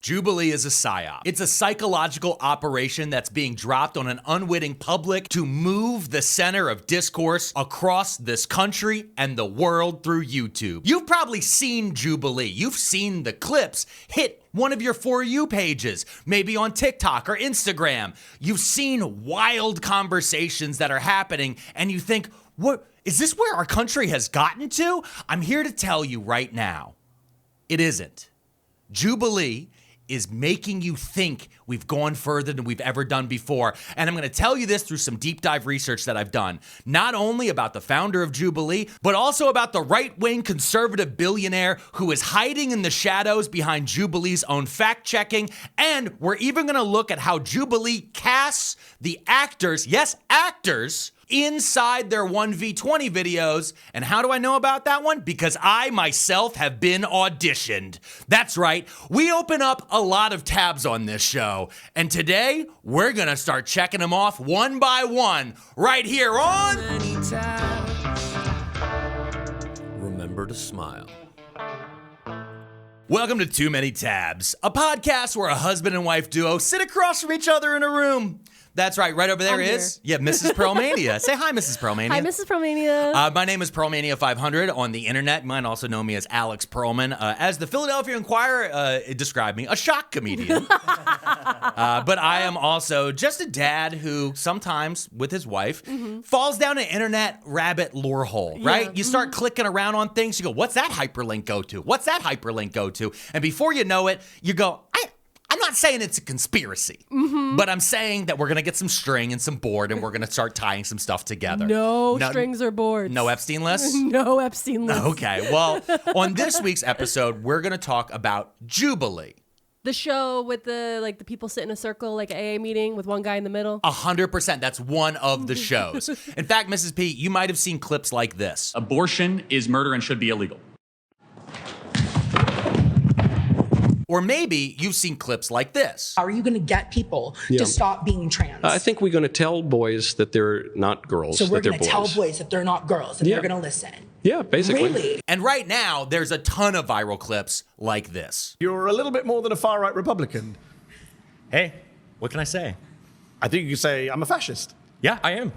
Jubilee is a psyop. It's a psychological operation that's being dropped on an unwitting public to move the center of discourse across this country and the world through YouTube. You've probably seen Jubilee. You've seen the clips hit one of your For You pages, maybe on TikTok or Instagram. You've seen wild conversations that are happening and you think, what is this where our country has gotten to? I'm here to tell you right now, it isn't. Jubilee is making you think we've gone further than we've ever done before. And I'm going to tell you this through some deep dive research that I've done, not only about the founder of Jubilee, but also about the right-wing conservative billionaire who is hiding in the shadows behind Jubilee's own fact-checking. And we're even going to look at how Jubilee casts the actors, yes, actors, inside their 1v20 videos. And how do I know about that one? Because I myself have been auditioned. That's right, we open up a lot of tabs on this show. And today, we're gonna start checking them off one by one, right here on... Remember to smile. Welcome to Too Many Tabs, a podcast where a husband and wife duo sit across from each other in a room. That's right over there is, Mrs. Pearlmania. Say hi, Mrs. Pearlmania. Hi, Mrs. Pearlmania. My name is Pearlmania500 on the internet. You might also know me as Alex Pearlman. As the Philadelphia Inquirer described me, a shock comedian. But I am also just a dad who sometimes, with his wife, falls down an internet rabbit lore hole, right? You start clicking around on things. You go, what's that hyperlink go to? What's that hyperlink go to? And before you know it, you go, I'm not saying it's a conspiracy, but I'm saying that we're going to get some string and some board and we're going to start tying some stuff together. No strings or boards. No Epstein list? No Epstein list. Okay, well, on this week's episode, we're going to talk about Jubilee. The show with the people sit in a circle, like an AA meeting with one guy in the middle. 100%. That's one of the shows. In fact, Mrs. P, you might have seen clips like this. Abortion is murder and should be illegal. Or maybe you've seen clips like this. How are you going to get people to stop being trans? I think we're going to tell boys that they're not girls, so we're that they're going to boys. tell boys that they're not girls, and they're going to listen. Yeah, basically. Really? And right now, there's a ton of viral clips like this. You're a little bit more than a far-right Republican. Hey, what can I say? I think you could say I'm a fascist. Yeah, I am.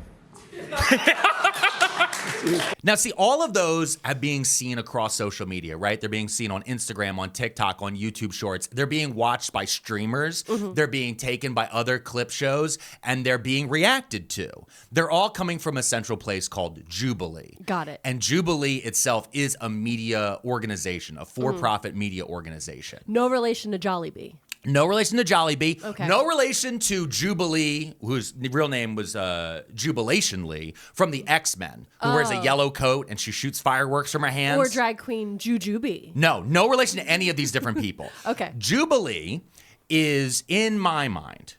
Now, see, all of those are being seen across social media, right? They're being seen on Instagram, on TikTok, on YouTube Shorts. They're being watched by streamers. They're being taken by other clip shows, and they're being reacted to. They're all coming from a central place called Jubilee. Got it. And Jubilee itself is a media organization, a for-profit media organization. No relation to Jollibee. No relation to Jollibee. Okay. No relation to Jubilee, whose real name was Jubilation Lee, from the X-Men, who wears a yellow coat and she shoots fireworks from her hands. Or drag queen Jujubee. No relation to any of these different people. Okay. Jubilee is, in my mind,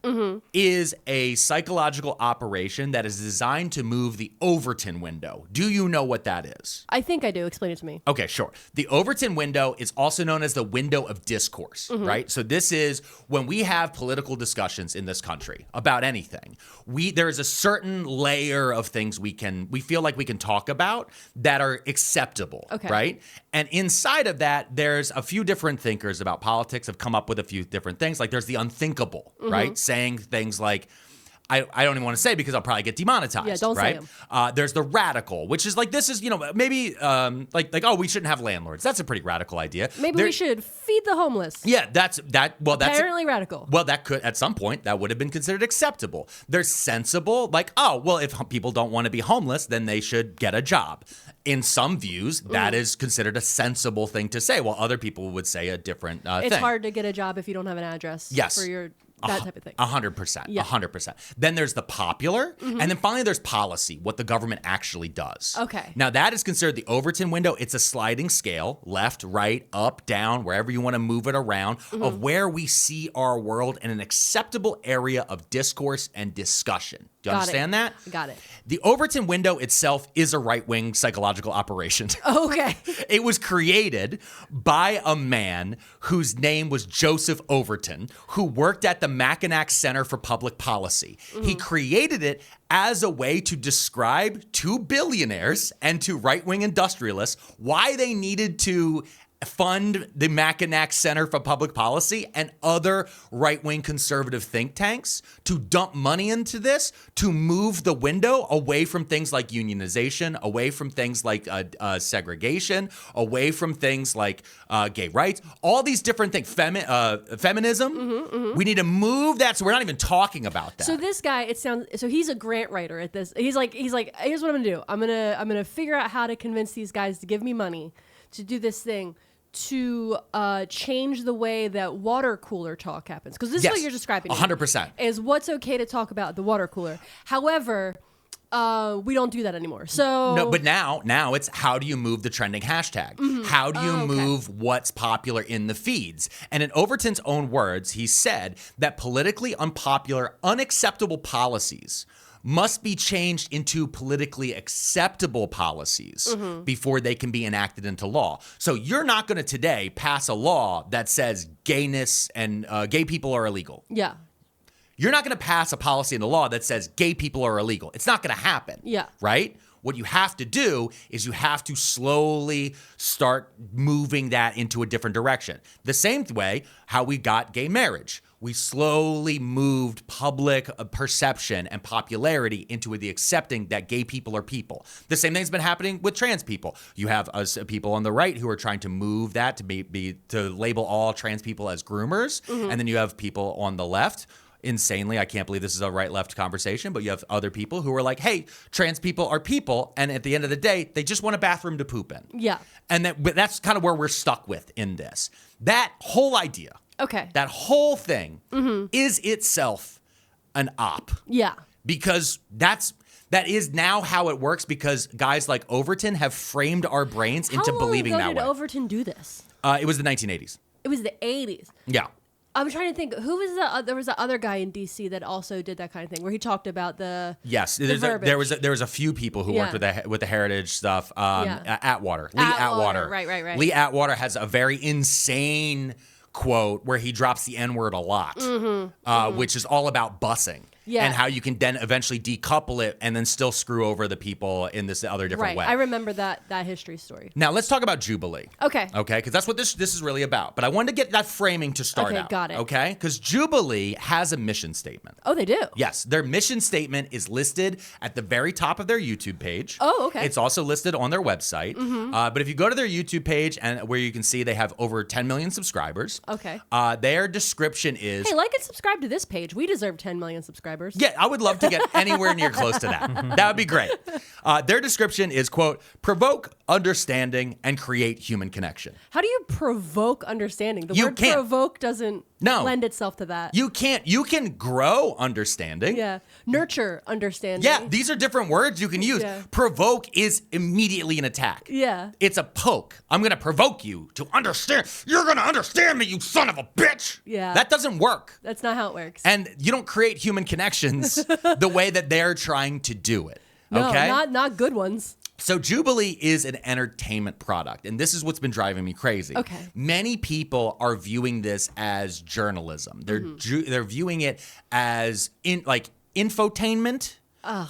is a psychological operation that is designed to move the Overton window. Do you know what that is? I think I do. Explain it to me. Okay, sure. The Overton window is also known as the window of discourse, right? So this is when we have political discussions in this country about anything. There is a certain layer of things we feel like we can talk about that are acceptable, right? And inside of that, there's a few different thinkers about politics have come up with a few different things. Like there's the unthinkable, right? Saying things like, I don't even want to say because I'll probably get demonetized. Yeah, don't right? say them. There's the radical, which is like, this is, maybe oh, we shouldn't have landlords. That's a pretty radical idea. Maybe we should feed the homeless. Yeah, that's apparently radical. Well, that could, at some point, that would have been considered acceptable. There's sensible, like, oh, well, if people don't want to be homeless, then they should get a job. In some views, that is considered a sensible thing to say, while other people would say a different thing. It's hard to get a job if you don't have an address. Yes. For your that type of thing. 100%. Yeah. 100%. Then there's the popular, and then finally there's policy, what the government actually does. Okay. Now that is considered the Overton window. It's a sliding scale, left, right, up, down, wherever you want to move it around, of where we see our world in an acceptable area of discourse and discussion. Do you understand that? Got it. The Overton window itself is a right-wing psychological operation. Okay. It was created by a man whose name was Joseph Overton, who worked at the Mackinac Center for Public Policy. He created it as a way to describe to billionaires and to right-wing industrialists why they needed to fund the Mackinac Center for Public Policy and other right-wing conservative think tanks to dump money into this, to move the window away from things like unionization, away from things like segregation, away from things like gay rights, all these different things, feminism. We need to move that, so we're not even talking about that. So this guy, so he's a grant writer at this. He's like, here's what I'm gonna do. I'm gonna figure out how to convince these guys to give me money to do this thing, to change the way that water cooler talk happens. Because this is what you're describing. 100%. Is what's okay to talk about the water cooler. However, we don't do that anymore. So no, but now it's how do you move the trending hashtag? How do you move what's popular in the feeds? And in Overton's own words, he said that politically unpopular, unacceptable policies must be changed into politically acceptable policies before they can be enacted into law. So you're not going to today pass a law that says gayness and gay people are illegal. Yeah. You're not going to pass a policy in the law that says gay people are illegal. It's not going to happen. Yeah. Right? What you have to do is you have to slowly start moving that into a different direction. The same way how we got gay marriage. We slowly moved public perception and popularity into the accepting that gay people are people. The same thing's been happening with trans people. You have people on the right who are trying to move that to label all trans people as groomers, and then you have people on the left. Insanely, I can't believe this is a right-left conversation, but you have other people who are like, hey, trans people are people, and at the end of the day, they just want a bathroom to poop in. Yeah. And that's kind of where we're stuck with in this. That whole idea, that whole thing is itself an op. Yeah. Because that is now how it works, because guys like Overton have framed our brains into believing that way. How long ago did Overton do this? It was the 1980s. It was the 80s. Yeah. I'm trying to think. Who was there was the other guy in DC that also did that kind of thing, where he talked about the there was a few people who worked with the heritage stuff. Atwater, Lee Atwater, right. Lee Atwater has a very insane quote where he drops the N-word a lot, which is all about busing. Yeah. And how you can then eventually decouple it and then still screw over the people in this other different way. I remember that history story. Now let's talk about Jubilee. Okay. Okay, because that's what this is really about. But I wanted to get that framing to start out. Got it. Okay, because Jubilee has a mission statement. Oh, they do? Yes, their mission statement is listed at the very top of their YouTube page. Oh, okay. It's also listed on their website. But if you go to their YouTube page, and where you can see they have over 10 million subscribers. Okay. Their description is... Hey, like and subscribe to this page. We deserve 10 million subscribers. Yeah, I would love to get anywhere near close to that. That would be great. Their description is, quote, provoke understanding and create human connection. How do you provoke understanding? The word can't. provoke doesn't lend itself to that. You can't. You can grow understanding. Yeah. Nurture understanding. Yeah, these are different words you can use. Yeah. Provoke is immediately an attack. Yeah. It's a poke. I'm going to provoke you to understand. You're going to understand me, you son of a bitch. Yeah. That doesn't work. That's not how it works. And you don't create human connections the way that they're trying to do it. No, Okay? not good ones. So Jubilee is an entertainment product, and this is what's been driving me crazy. Okay. Many people are viewing this as journalism. They're viewing it as infotainment.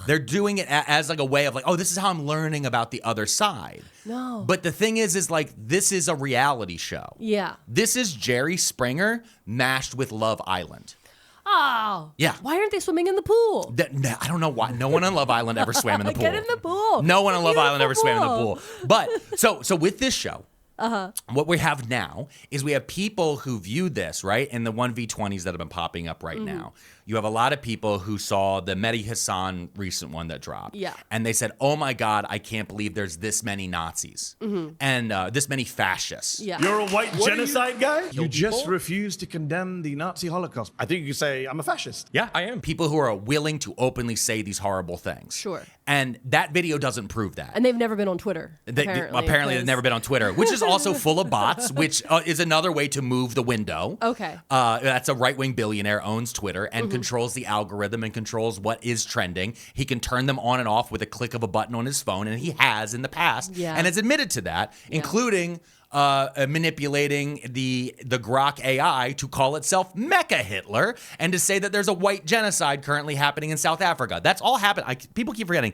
They're doing it as like a way of like, oh, this is how I'm learning about the other side. No. But the thing is like, this is a reality show. Yeah. This is Jerry Springer mashed with Love Island. Oh. Yeah. Why aren't they swimming in the pool? I don't know why. No one on Love Island ever swam in the pool. Get in the pool. No one on Love Island ever swam in the Beautiful pool. But so with this show, what we have now is we have people who view this, right? And the 1v20s that have been popping up right now. You have a lot of people who saw the Mehdi Hassan recent one that dropped. Yeah. And they said, oh my God, I can't believe there's this many Nazis and this many fascists. Yeah. You're a white genocide guy? You just refuse to condemn the Nazi Holocaust. I think you could say, I'm a fascist. Yeah, I am. People who are willing to openly say these horrible things. Sure. And that video doesn't prove that. And they've never been on Twitter. Apparently they've never been on Twitter, which is also full of bots, which is another way to move the window. Okay. That's a right-wing billionaire, owns Twitter and controls the algorithm and controls what is trending. He can turn them on and off with a click of a button on his phone, and he has in the past, and has admitted to that, including manipulating the Grok AI to call itself Mecha Hitler and to say that there's a white genocide currently happening in South Africa. That's all happened. People keep forgetting.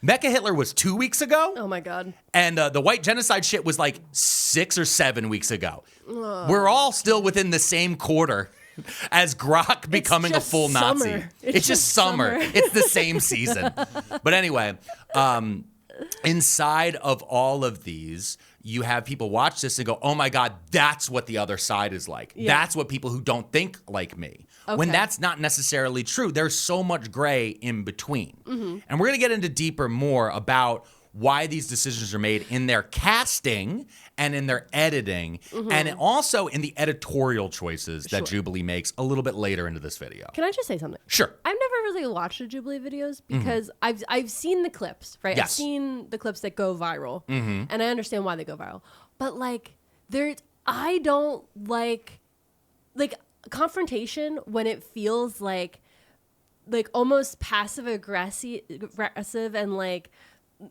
Mecca Hitler was 2 weeks ago. Oh my God. And the white genocide shit was like 6 or 7 weeks ago. We're all still within the same quarter as Grok becoming a full summer. Nazi. It's just summer. It's the same season. But anyway, inside of all of these, you have people watch this and go, oh my God, that's what the other side is like. Yeah. That's what people who don't think like me. When Okay. that's not necessarily true. There's so much gray in between. And we're going to get into deeper more about why these decisions are made in their casting and in their editing and also in the editorial choices that Jubilee makes a little bit later into this video. Can I just say something? Sure. I've never really watched the Jubilee videos because I've seen the clips, right? I've Yes. seen the clips that go viral, and I understand why they go viral. But like, I don't like confrontation when it feels like almost passive aggressive and like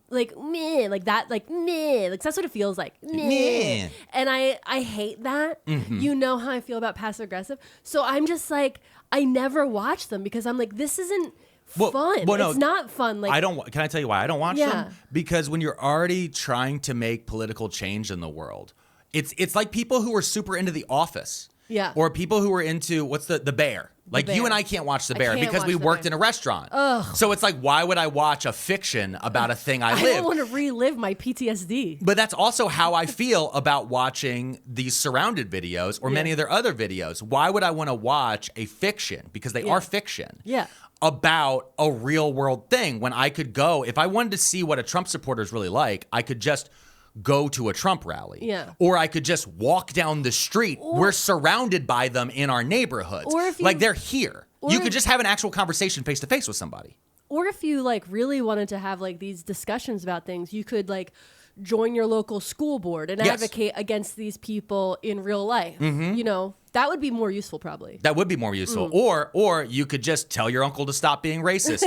meh, like that, like meh, like that's what it feels like. Meh. And I hate that. You know how I feel about passive aggressive. So I'm just like, I never watch them because I'm like, this isn't fun. Well, no, it's not fun. Like Can I tell you why I don't watch Yeah. them? Because when you're already trying to make political change in the world, it's like people who are super into The Office. Yeah. Or people who are into what's the Bear. Like you Bear. and I can't watch The I Bear can't because watch we The worked Bear. in a restaurant. So it's like, why would I watch a fiction about a thing I I live? don't want to relive my PTSD. But that's also how I feel about watching these surrounded videos or many of their other videos. Why would I want to watch a fiction? Because they are fiction. Yeah. About a real world thing when I could go, if I wanted to see what a Trump supporter is really like, I could just go to a Trump rally. Yeah. Or I could just walk down the street. We're surrounded by them in our neighborhoods. Or if you- like they're here. You if- could just have an actual conversation face to face with somebody. Or if you like really wanted to have like these discussions about things, you could like join your local school board and Yes. advocate against these people in real life. You know, that would be more useful probably. That would be more useful. Or you could just tell your uncle to stop being racist.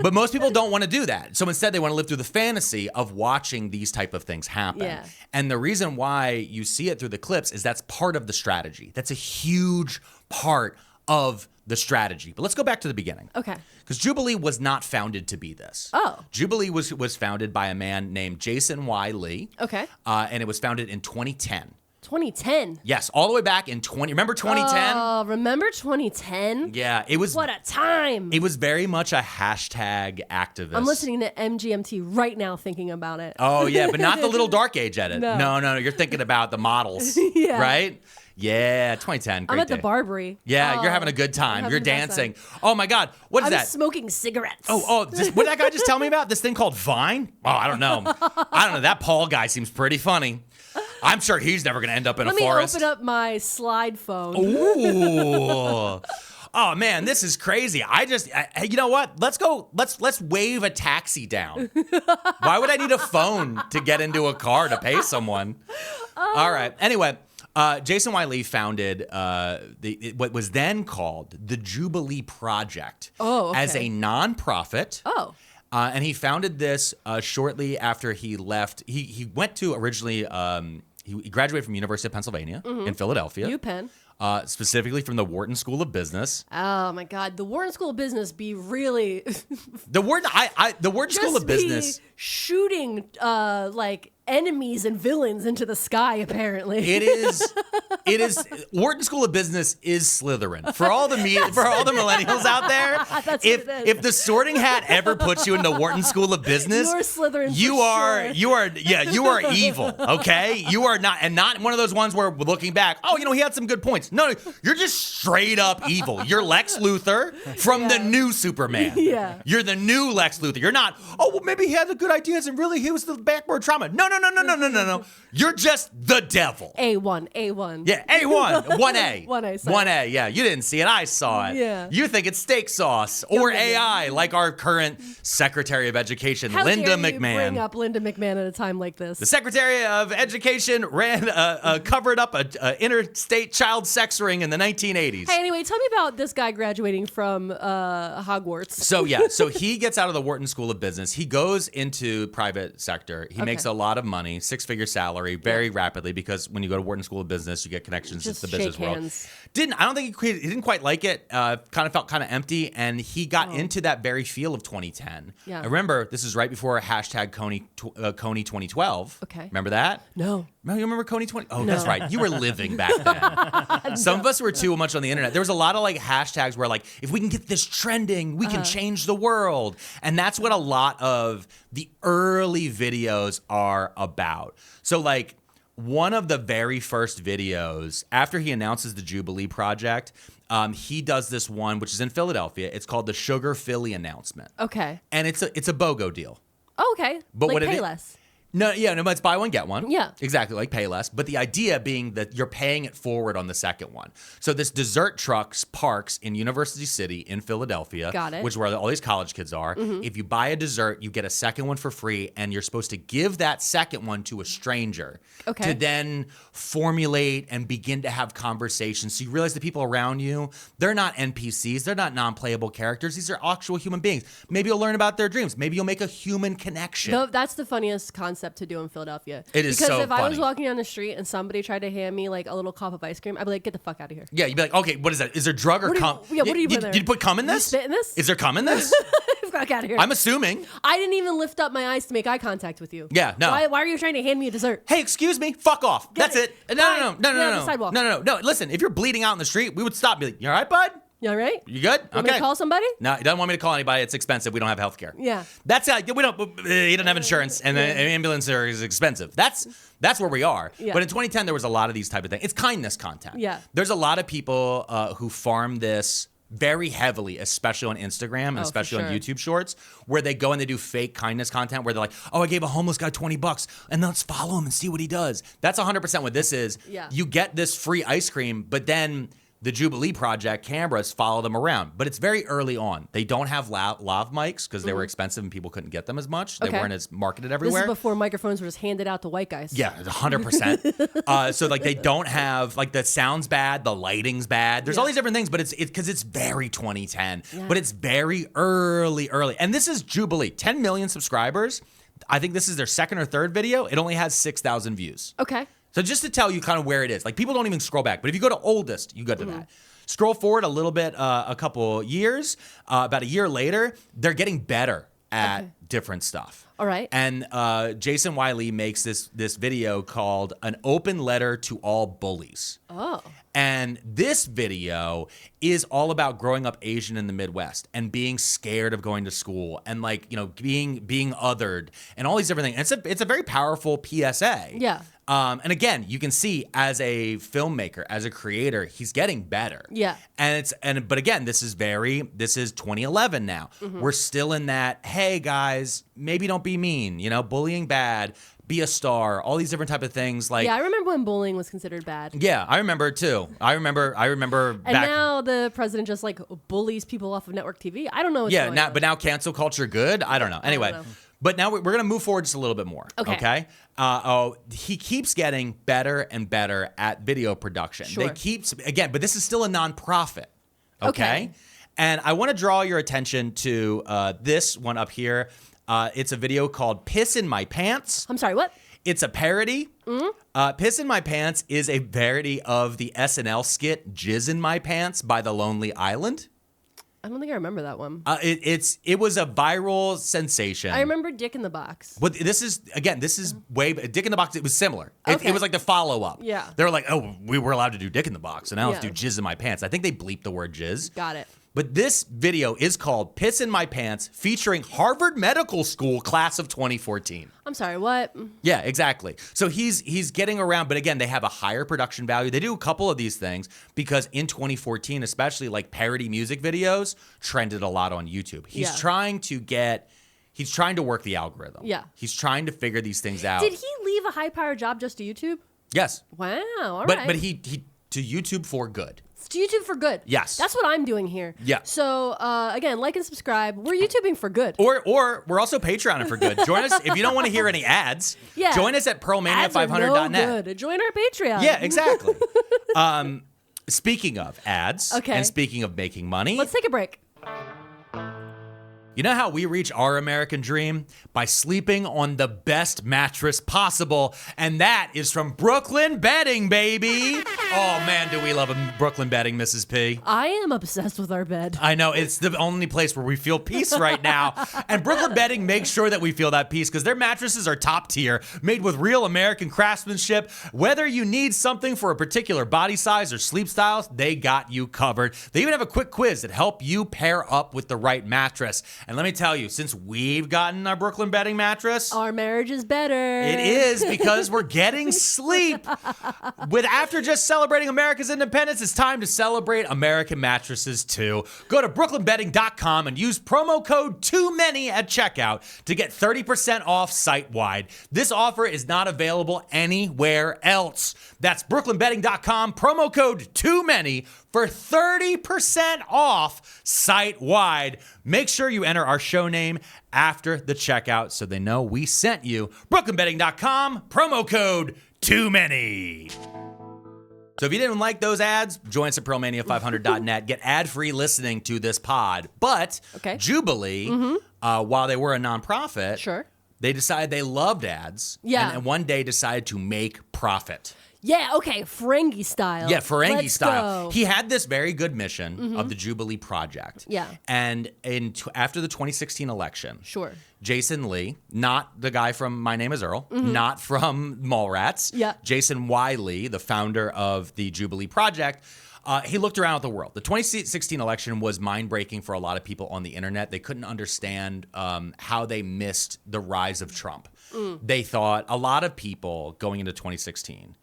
But most people don't want to do that. So instead they want to live through the fantasy of watching these type of things happen. Yeah. And the reason why you see it through the clips is that's part of the strategy. That's a huge part of the strategy. But let's go back to the beginning. Okay. Because Jubilee was not founded to be this. Oh. Jubilee was founded by a man named Jason Y. Lee. Okay. And it was founded in 2010. 2010. Yes, all the way back in remember 2010? Oh, remember 2010? Yeah, it was. What a time. It was very much a hashtag activist. I'm listening to MGMT right now thinking about it. Oh, yeah, but not the little dark age edit. No. No. You're thinking about the models, Yeah. right? Yeah, 2010. Great I'm at day. the Barbary. Yeah, you're Oh, having a good time. I'm You're having the best dancing. time. Oh, my God. What is I was that? smoking cigarettes. What did that guy just tell me about? This thing called Vine? Oh, I don't know. That Paul guy seems pretty funny. I'm sure he's never going to end up in Let a forest. me open up my slide phone. Ooh. Oh man, this is crazy. You know what? Let's wave a taxi down. Why would I need a phone to get into a car to pay someone? All right. Anyway, Jason Y. Lee founded what was then called the Jubilee Project as a nonprofit. Oh. And he founded this shortly after he left. He went to originally. He graduated from University of Pennsylvania in Philadelphia. UPenn. Specifically from the Wharton School of Business. Oh my God, the Wharton School of Business be really The Wharton School of Business. Shooting like enemies and villains into the sky. Apparently, It is. Wharton School of Business is Slytherin for all the millennials out there. That's if what it is. if the Sorting Hat ever puts you in the Wharton School of Business, You're Slytherin. You for are sure. you are evil. Okay, you are not one of those ones where looking back, he had some good points. No, you're just straight up evil. You're Lex Luthor from the new Superman. Yeah. You're the new Lex Luthor. You're not. Maybe he had the good ideas and really he was the backboard trauma. No. You're just the devil. A1. Yeah, A1, 1A. 1A, sorry. 1A, yeah. You didn't see it, I saw it. Yeah. You think it's steak sauce or Yeah. AI, like our current Secretary of Education, How Linda dare you McMahon. bring up Linda McMahon at a time like this? The Secretary of Education covered up a interstate child sex ring in the 1980s. Hey, anyway, tell me about this guy graduating from Hogwarts. So he gets out of the Wharton School of Business. He goes into private sector. He makes a lot of money, 6-figure salary, very rapidly, because when you go to Wharton School of Business, you get connections Just to the business shake world. hands. I don't think he didn't quite like it. Kind of felt kind of empty, and he got into that very feel of 2010. Yeah. I remember this is right before hashtag Coney 2012. Okay. Remember that? No. You remember Coney 20? Oh, that's right. You were living back then. Some of us were too much on the internet. There was a lot of like hashtags where like, if we can get this trending, we can change the world. And that's what a lot of the early videos are about. So like one of the very first videos after he announces the Jubilee project, he does this one, which is in Philadelphia. It's called the Sugar Philly announcement. Okay. And it's a BOGO deal. Oh, okay. But like what it pay is- less. No, but it's buy one, get one. Yeah. Exactly, like pay less. But the idea being that you're paying it forward on the second one. So this dessert trucks parks in University City in Philadelphia. Got it. Which is where all these college kids are. If you buy a dessert, you get a second one for free, and you're supposed to give that second one to a stranger. Okay. To then formulate and begin to have conversations. So you realize the people around you, they're not NPCs, they're not non-playable characters. These are actual human beings. Maybe you'll learn about their dreams. Maybe you'll make a human connection. No, that's the funniest concept to do in Philadelphia. It is because so if I was funny. walking down the street and somebody tried to hand me like a little cup of ice cream, I'd be like, "Get the fuck out of here!" Yeah, you'd be like, okay, what is that? Is there drug or What do you- cum? yeah, what do you put there? Did you put cum in Did you this? spit in this? Is there cum in this? Fuck out of here! I'm assuming. I didn't even lift up my eyes to make eye contact with you. Yeah, no. Why are you trying to hand me a dessert? Hey, excuse me. Fuck off. Get That's it. it. Bye. No. Get on the sidewalk. No. Listen, if you're bleeding out in the street, we would stop and be like, you all right, bud? You all right? You good? Want me to call somebody? No, he doesn't want me to call anybody. It's expensive. We don't have health care. Yeah. That's how we don't. He doesn't have insurance, and the ambulance is expensive. That's where we are. Yeah. But in 2010, there was a lot of these type of things. It's kindness content. Yeah. There's a lot of people who farm this very heavily, especially on Instagram and Oh, for especially on sure. YouTube Shorts, where they go and they do fake kindness content where they're like, "Oh, I gave a homeless guy $20, and let's follow him and see what he does." That's 100% what this is. Yeah. You get this free ice cream, but then the Jubilee Project cameras follow them around. But it's very early on. They don't have lav mics because they were expensive and people couldn't get them as much. They Okay. weren't as marketed This everywhere. is before microphones were just handed out to white guys. Yeah, 100%. So like they don't have like the sound's bad, the lighting's bad. There's all these different things, but it's because it's very 2010. But it's very early. And this is Jubilee, 10 million subscribers. I think this is their second or third video. It only has 6,000 views. Okay. So just to tell you kind of where it is, like people don't even scroll back, but if you go to oldest, you go to that. Scroll forward a little bit, a couple years, about a year later, they're getting better at different stuff. All right. And Jason Wiley makes this video called An Open Letter to All Bullies. Oh. And this video is all about growing up Asian in the Midwest and being scared of going to school and like, you know, being othered and all these different things. It's a very powerful PSA. Yeah. And again, you can see as a filmmaker, as a creator, he's getting better. Yeah. But again, this is 2011 now. We're still in that, hey guys, maybe don't be mean, you know, bullying bad, be a star, all these different type of things. Like, Yeah, I remember when bullying was considered bad. yeah, I remember it too. I remember And back. now the president just like bullies people off of network TV. I don't know what's Yeah, going on. but now cancel culture good? I don't know. Anyway, know. but now we're going to move forward just a little bit more. Okay. He keeps getting better and better at video production. Sure. But this is still a nonprofit. Okay. And I want to draw your attention to this one up here. It's a video called Piss in My Pants. I'm sorry, what? It's a parody. Piss in My Pants is a parody of the SNL skit Jizz in My Pants by The Lonely Island. I don't think I remember that one. It was a viral sensation. I remember Dick in the Box. But this is way Dick in the Box. It was similar. Okay. It was like the follow up. Yeah. They were like, oh, we were allowed to do Dick in the Box, so now let's Yeah. do Jizz in My Pants. I think they bleeped the word jizz. Got it. But this video is called Piss in My Pants, featuring Harvard Medical School class of 2014. I'm sorry, what? Yeah, exactly. So he's getting around, but again, they have a higher production value. They do a couple of these things because in 2014, especially like parody music videos trended a lot on YouTube. He's Yeah. trying to work the algorithm. Yeah. He's trying to figure these things out. Did he leave a high-powered job just to YouTube? Yes. Wow, all But right. but he to YouTube for good. It's to YouTube for good. Yes. That's what I'm doing here. Yeah. So, again, like and subscribe. We're YouTubing for good. Or we're also Patreoning for good. Join us if you don't want to hear any ads. Yeah. Join us at Ads are no pearlmania500.net. good. Join our Patreon. Yeah, exactly. Speaking of ads, Okay. and speaking of making money, Let's take a break. You know how we reach our American dream? By sleeping on the best mattress possible, and that is from Brooklyn Bedding, baby. Oh man, do we love Brooklyn Bedding, Mrs. P. I am obsessed with our bed. I know, it's the only place where we feel peace right now. And Brooklyn Bedding makes sure that we feel that peace because their mattresses are top tier, made with real American craftsmanship. Whether you need something for a particular body size or sleep styles, they got you covered. They even have a quick quiz that help you pair up with the right mattress. And let me tell you, since we've gotten our Brooklyn Bedding mattress, Our marriage is better. it is because we're getting sleep. After just celebrating America's independence, it's time to celebrate American mattresses too. Go to brooklynbedding.com and use promo code TOOMANY at checkout to get 30% off site-wide. This offer is not available anywhere else. That's brooklynbedding.com, promo code TOOMANY for 30% off site-wide. Make sure you enter our show name after the checkout so they know we sent you. brooklynbedding.com, promo code TOOMANY. So if you didn't like those ads, join us at pearlmania500.net. Get ad-free listening to this pod. But Jubilee, while they were a nonprofit, they decided they loved ads. Yeah. And one day decided to make profit. Yeah, okay, Ferengi style. Yeah, Ferengi Let's style. go. He had this very good mission of the Jubilee Project. Yeah. And after the 2016 election, Jason Lee, not the guy from My Name is Earl, not from Mallrats, Jason Y. Lee, the founder of the Jubilee Project, he looked around at the world. The 2016 election was mind-breaking for a lot of people on the internet. They couldn't understand how they missed the rise of Trump. They thought a lot of people going into 2016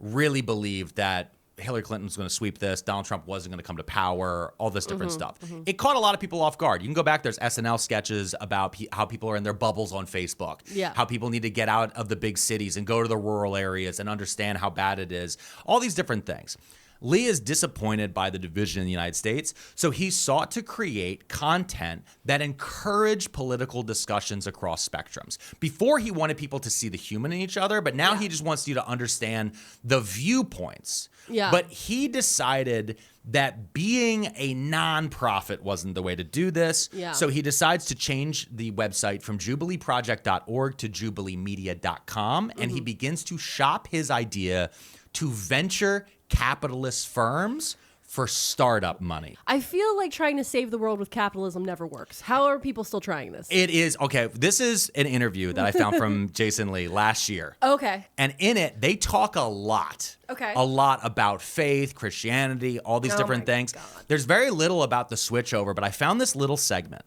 really believed that Hillary Clinton was going to sweep this, Donald Trump wasn't going to come to power, all this different stuff. It caught a lot of people off guard. You can go back, there's SNL sketches about how people are in their bubbles on Facebook, how people need to get out of the big cities and go to the rural areas and understand how bad it is, all these different things. Lee is disappointed by the division in the United States, so he sought to create content that encouraged political discussions across spectrums. Before, he wanted people to see the human in each other, but now he just wants you to understand the viewpoints. But he decided that being a nonprofit wasn't the way to do this, so he decides to change the website from jubileeproject.org to jubileemedia.com, and he begins to shop his idea to venture capitalist firms for startup money. I feel like trying to save the world with capitalism never works. How are people still trying this? It is, okay, this is an interview that I found from Jason Lee last year. Okay. And in it, they talk a lot. A lot about faith, Christianity, all these different things. God. There's very little about the switchover, but I found this little segment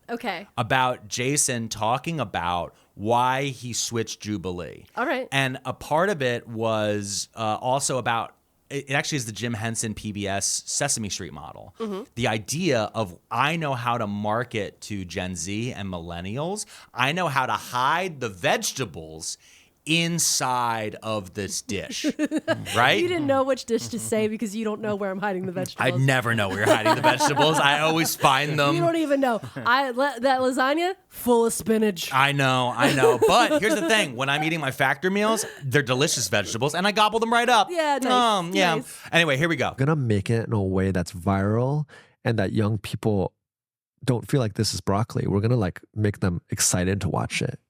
about Jason talking about why he switched Jubilee. All right. And a part of it was also about, it actually is the Jim Henson PBS Sesame Street model. The idea of, I know how to market to Gen Z and millennials. I know how to hide the vegetables inside of this dish, right? You didn't know which dish to say because you don't know where I'm hiding the vegetables. I never know where you're hiding the vegetables. I always find them. You don't even know. That lasagna, full of spinach. I know. But here's the thing. When I'm eating my factor meals, they're delicious vegetables, and I gobble them right up. Yeah, nice. Nice. Anyway, here we go. I'm going to make it in a way that's viral and that young people don't feel like this is broccoli. We're going to make them excited to watch it.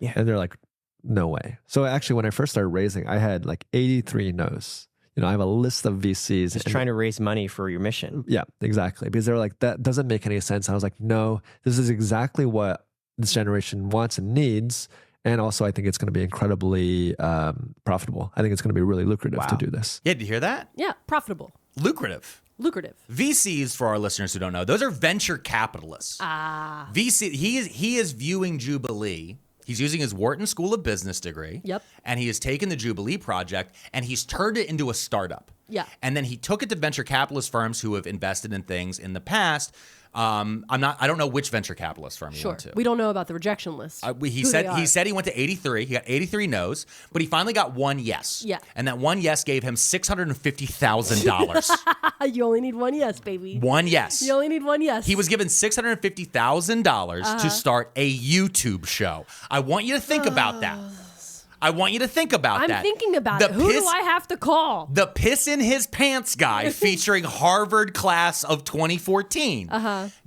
Yeah. And they're like, no way. So actually, when I first started raising, I had 83 no's. I have a list of VCs. Just trying to raise money for your mission. Yeah, exactly. Because they were like, that doesn't make any sense. I was like, no, this is exactly what this generation wants and needs. And also, I think it's going to be incredibly profitable. I think it's going to be really lucrative to do this. Yeah, did you hear that? Yeah, profitable. Lucrative. VCs, for our listeners who don't know, those are venture capitalists. VC, he is viewing Jubilee. He's using his Wharton School of Business degree. And he has taken the Jubilee Project and he's turned it into a startup. And then he took it to venture capitalist firms who have invested in things in the past. I don't know which venture capitalist firm he went to. We don't know about the rejection list. He said he went to 83. He got 83 no's, but he finally got one yes. And that one yes gave him $650,000. You only need one yes, baby. One yes. You only need one yes. He was given $650,000 to start a YouTube show. I want you to think about that. I want you to think about that. I'm thinking about it. Who do I have to call? The piss in his pants guy featuring Harvard class of 2014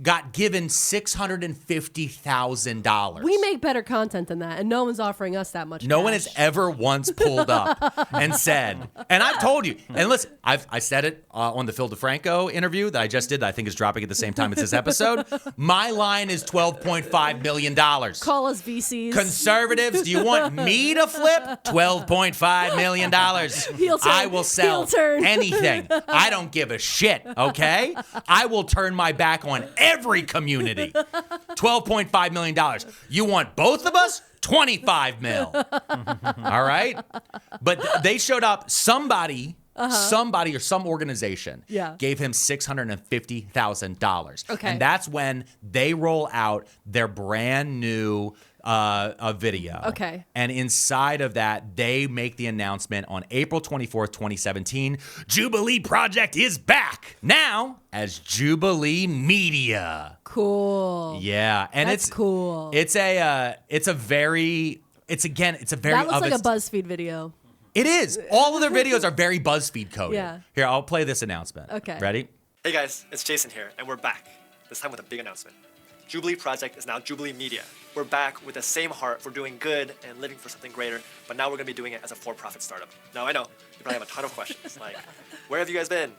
got given $650,000. We make better content than that, and no one's offering us that much No cash. one has ever once pulled up and said, and I've told you, and listen, I said it on the Phil DeFranco interview that I just did, that I think is dropping at the same time as this episode. My line is $12.5 million. Call us VCs. Conservatives, do you want me to flip? $12.5 million. Heel turn. I will sell Heel turn. anything. I don't give a shit, okay? I will turn my back on every community. $12.5 million. You want both of us? 25 mil. All right? But they showed up, somebody or some organization gave him $650,000. Okay. And that's when they roll out their brand new video. Okay. And inside of that, they make the announcement on April 24th, 2017, Jubilee Project is back now as Jubilee Media. Cool. Yeah. And That's cool. It's a very That looks like a BuzzFeed video. It is. All of their videos are very BuzzFeed coded. Yeah. Here, I'll play this announcement. Okay. Ready? Hey guys, it's Jason here, and we're back. This time with a big announcement. Jubilee Project is now Jubilee Media. We're back with the same heart for doing good and living for something greater, but now we're going to be doing it as a for-profit startup. Now, I know, you probably have a ton of questions, like, where have you guys been?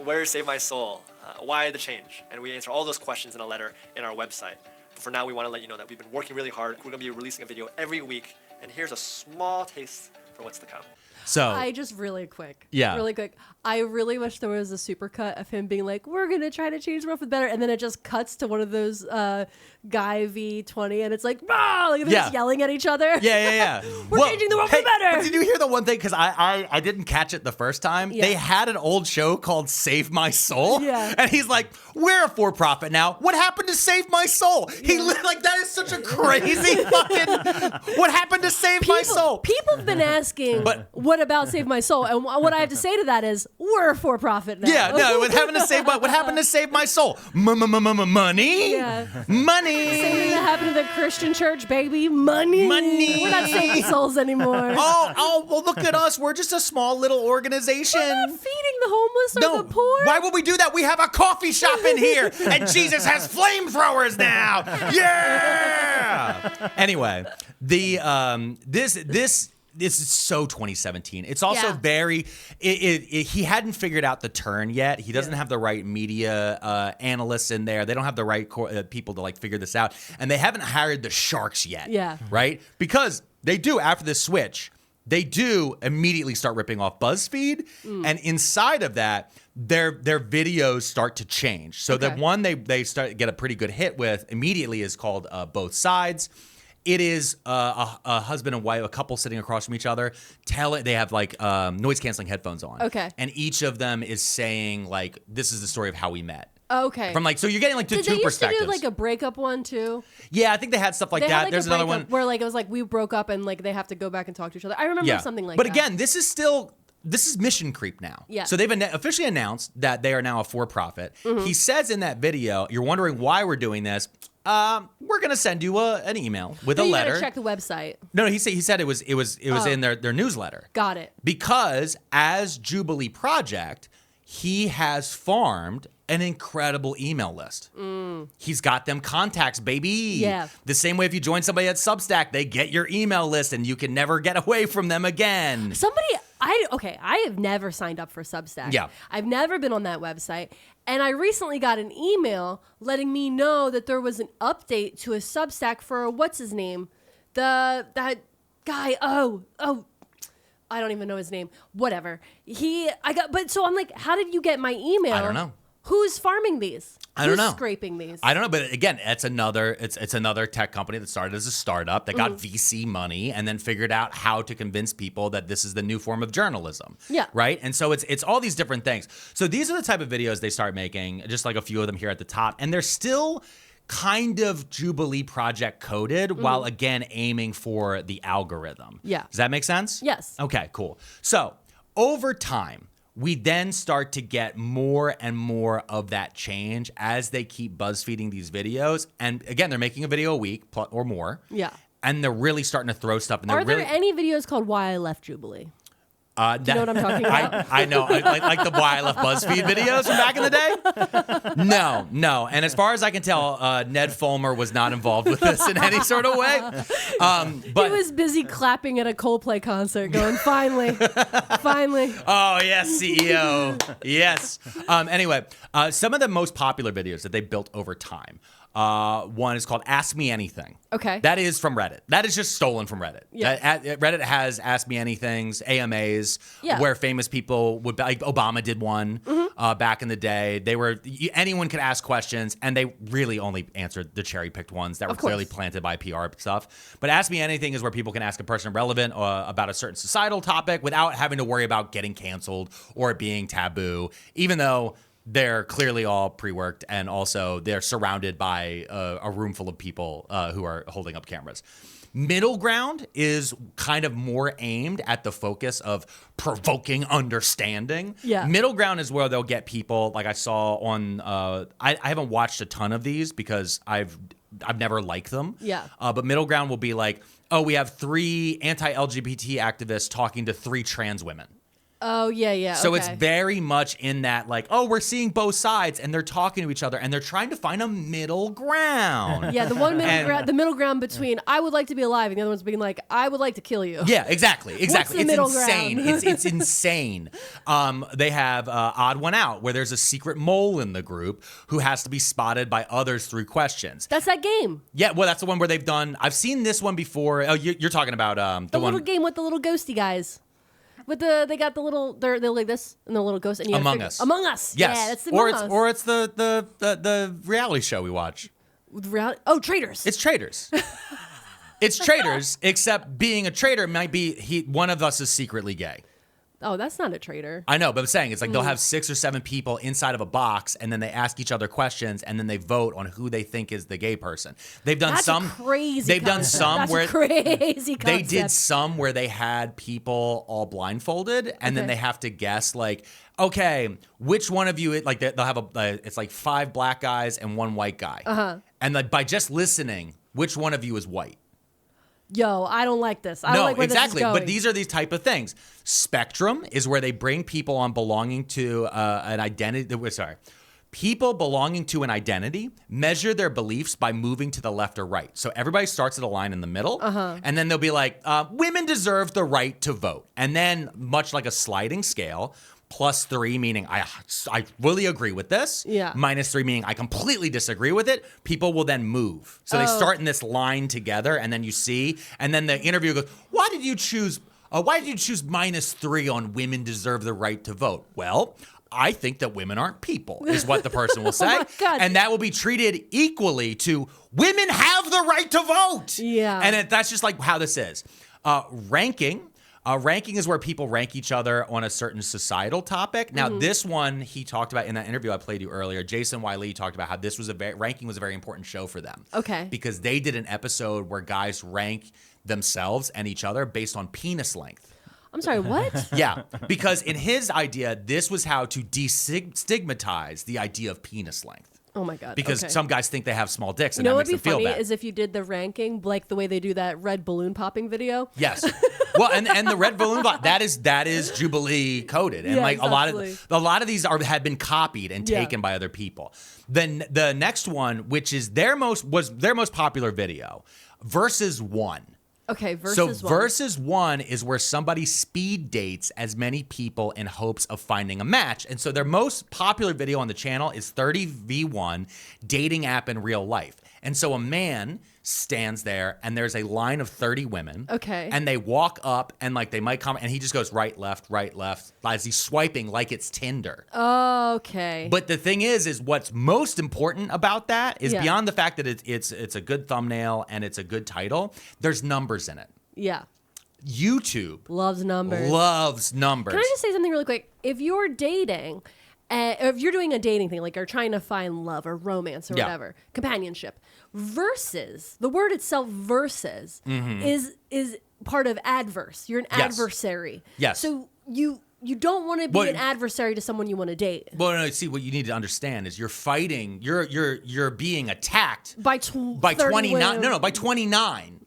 Where Save My Soul? Why the change? And we answer all those questions in a letter in our website. But for now, we want to let you know that we've been working really hard. We're going to be releasing a video every week, and here's a small taste for what's to come. So I just really quick. I really wish there was a supercut of him being like, we're going to try to change the world for the better. And then it just cuts to one of those Guy V20 and it's like, they're just yelling at each other. Yeah. We're changing the world for the better. But did you hear the one thing? Because I didn't catch it the first time. Yeah. They had an old show called Save My Soul. Yeah. And he's like, we're a for-profit now. What happened to Save My Soul? He like, that is such a crazy fucking, what happened to Save My Soul? People have been asking, what about Save My Soul? And what I have to say to that is, we're a for-profit now. Yeah, no, what happened to Save My Soul? Money? Yeah. Money. Same thing that happened to the Christian church, baby. Money. Money. We're not saving souls anymore. Oh, well, look at us. We're just a small little organization. We're not feeding the homeless or the poor. Why would we do that? We have a coffee shop in here, and Jesus has flamethrowers now. Yeah. Anyway, this is so 2017. It's also very. He hadn't figured out the turn yet. He doesn't have the right media analysts in there. They don't have the right people to like figure this out, and they haven't hired the sharks yet. Yeah. Right? Because they do after this switch. They do immediately start ripping off BuzzFeed, and inside of that, their videos start to change. So the one they get a pretty good hit with immediately is called Both Sides. It is a husband and wife, a couple sitting across from each other. They have like noise canceling headphones on. Okay. And each of them is saying like, "This is the story of how we met." Okay. From like, so you're getting like two perspectives. Did they used to do like a breakup one too? Yeah, I think they had stuff like that. Like There's another one where like it was like we broke up and like they have to go back and talk to each other. I remember something like that. But again, this is mission creep now. Yeah. So they've officially announced that they are now a for-profit. Mm-hmm. He says in that video, you're wondering why we're doing this. We're gonna send you an email with a letter. You gotta check the website. No, he said it was in their newsletter. Got it. Because as Jubilee Project, he has farmed an incredible email list. He's got them contacts, baby. Yeah. The same way if you join somebody at Substack, they get your email list and you can never get away from them again. I have never signed up for Substack. Yeah. I've never been on that website. And I recently got an email letting me know that there was an update to a Substack for what's his name? That guy. Oh, I don't even know his name. Whatever. So I'm like, how did you get my email? I don't know. Who's farming these? I don't know. Who's scraping these? I don't know, but again, it's another tech company that started as a startup that got VC money and then figured out how to convince people that this is the new form of journalism. Yeah. Right? And so it's all these different things. So these are the type of videos they start making, just like a few of them here at the top, and they're still kind of Jubilee Project coded while again aiming for the algorithm. Yeah. Does that make sense? Yes. Okay, cool. So over time, we then start to get more and more of that change as they keep BuzzFeeding these videos. And again, they're making a video a week or more. Yeah. and they're really starting to throw stuff. And Are they're there really, any videos called "Why I Left Jubilee"? Do you know what I'm talking about? I know, like the Why I Left BuzzFeed videos from back in the day. No. And as far as I can tell, Ned Fulmer was not involved with this in any sort of way. But he was busy clapping at a Coldplay concert, going, "Finally, finally." Oh yes, CEO. Yes. Anyway, some of the most popular videos that they built over time. One is called Ask Me Anything. Okay. That is from Reddit. That is just stolen from Reddit. Yeah. Reddit has Ask Me Anythings, AMAs, where famous people would, like Obama did one back in the day. Anyone could ask questions, and they really only answered the cherry-picked ones that were clearly planted by PR stuff. But Ask Me Anything is where people can ask a person relevant about a certain societal topic without having to worry about getting canceled or it being taboo, even though they're clearly all pre-worked, and also they're surrounded by a room full of people who are holding up cameras. Middle ground is kind of more aimed at the focus of provoking understanding. Yeah. Middle ground is where they'll get people, like I saw on, I haven't watched a ton of these because I've never liked them. Yeah. But middle ground will be like, oh, we have 3 anti-LGBT activists talking to 3 trans women. Oh, yeah. So okay. it's very much in that, like, oh, we're seeing both sides, and they're talking to each other, and they're trying to find a middle ground. Yeah, the middle ground between I would like to be alive, and the other one's being like, I would like to kill you. Yeah, exactly. What's the It's middle insane. ground? It's insane. They have Odd One Out, where there's a secret mole in the group who has to be spotted by others through questions. That's that game. Yeah, well, that's the one where they've done. I've seen this one before. Oh, you're talking about The one. little game with the little ghosty guys. They got the little, they're like this, and the little ghost. And you Among Us. Among Us. Yes. Yeah, that's Among Us. Or it's the reality show we watch. Traitors. It's Traitors. It's Traitors, except being a traitor might be one of us is secretly gay. Oh, that's not a traitor. I know, but I'm saying it's like they'll have 6 or 7 people inside of a box, and then they ask each other questions, and then they vote on who they think is the gay person. They've done That's some a crazy. They've done concept. some That's where a crazy. they Concept. did some where they had people all blindfolded, and then they have to guess like, okay, which one of you? Like they'll have it's like 5 black guys and 1 white guy, and like by just listening, which one of you is white? Yo, I don't like this. I don't like where exactly. This is going. But these are these type of things. Spectrum is where they bring people on belonging to an identity. People belonging to an identity measure their beliefs by moving to the left or right. So everybody starts at a line in the middle, and then they'll be like, women deserve the right to vote. And then, much like a sliding scale, +3 meaning I really agree with this. Yeah. -3 meaning I completely disagree with it. People will then move. So they start in this line together, and then you see, and then the interviewer goes, why did you choose -3 on women deserve the right to vote? Well, I think that women aren't people, is what the person will say. Oh my God. And that will be treated equally to women have the right to vote. Yeah. And that's just like how this is. Ranking. Ranking is where people rank each other on a certain societal topic. Now, this one he talked about in that interview I played you earlier. Jason Wiley talked about how this was ranking was a very important show for them. Okay. Because they did an episode where guys rank themselves and each other based on penis length. I'm sorry, what? Yeah, because in his idea, this was how to destigmatize the idea of penis length. Oh my God. Because okay. some guys think they have small dicks, and You know that what'd makes be them feel funny bad. is if you did the ranking like the way they do that red balloon popping video. Yes. Well, and the red balloon that is Jubilee coded, and Yeah, like exactly. a lot of these have been copied and taken by other people. Then the next one, which is their most popular video, Versus One. Okay, Versus One. Versus One is where somebody speed dates as many people in hopes of finding a match. And so their most popular video on the channel is 30v1 dating app in real life. And so a man stands there and there's a line of 30 women. Okay. And they walk up and like they might come and he just goes right, left, as he's swiping like it's Tinder. Okay. But the thing is what's most important about that is beyond the fact that it's a good thumbnail and it's a good title, there's numbers in it. Yeah. YouTube loves numbers. Can I just say something really quick? If you're dating, or if you're doing a dating thing, like you're trying to find love or romance or whatever, companionship, versus, the word itself, versus, is part of adverse. You're an adversary. Yes. So you don't want to be an adversary to someone you want to date. Well, no, see, what you need to understand is you're fighting, you're being attacked by 29. women. By 29.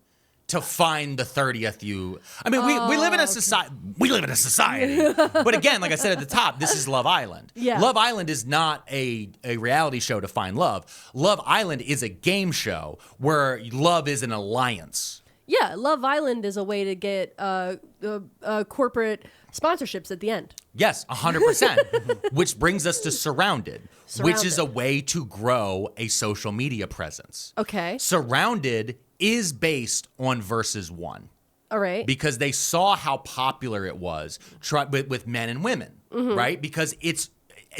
to find the 30th you. I mean, we live in a society. We live in a society. But again, like I said at the top, this is Love Island. Yeah. Love Island is not a reality show to find love. Love Island is a game show where love is an alliance. Yeah, Love Island is a way to get corporate sponsorships at the end. Yes, 100%. Which brings us to Surrounded, which is a way to grow a social media presence. Okay. Surrounded is based on Versus One. All right. Because they saw how popular it was with men and women, right? Because it's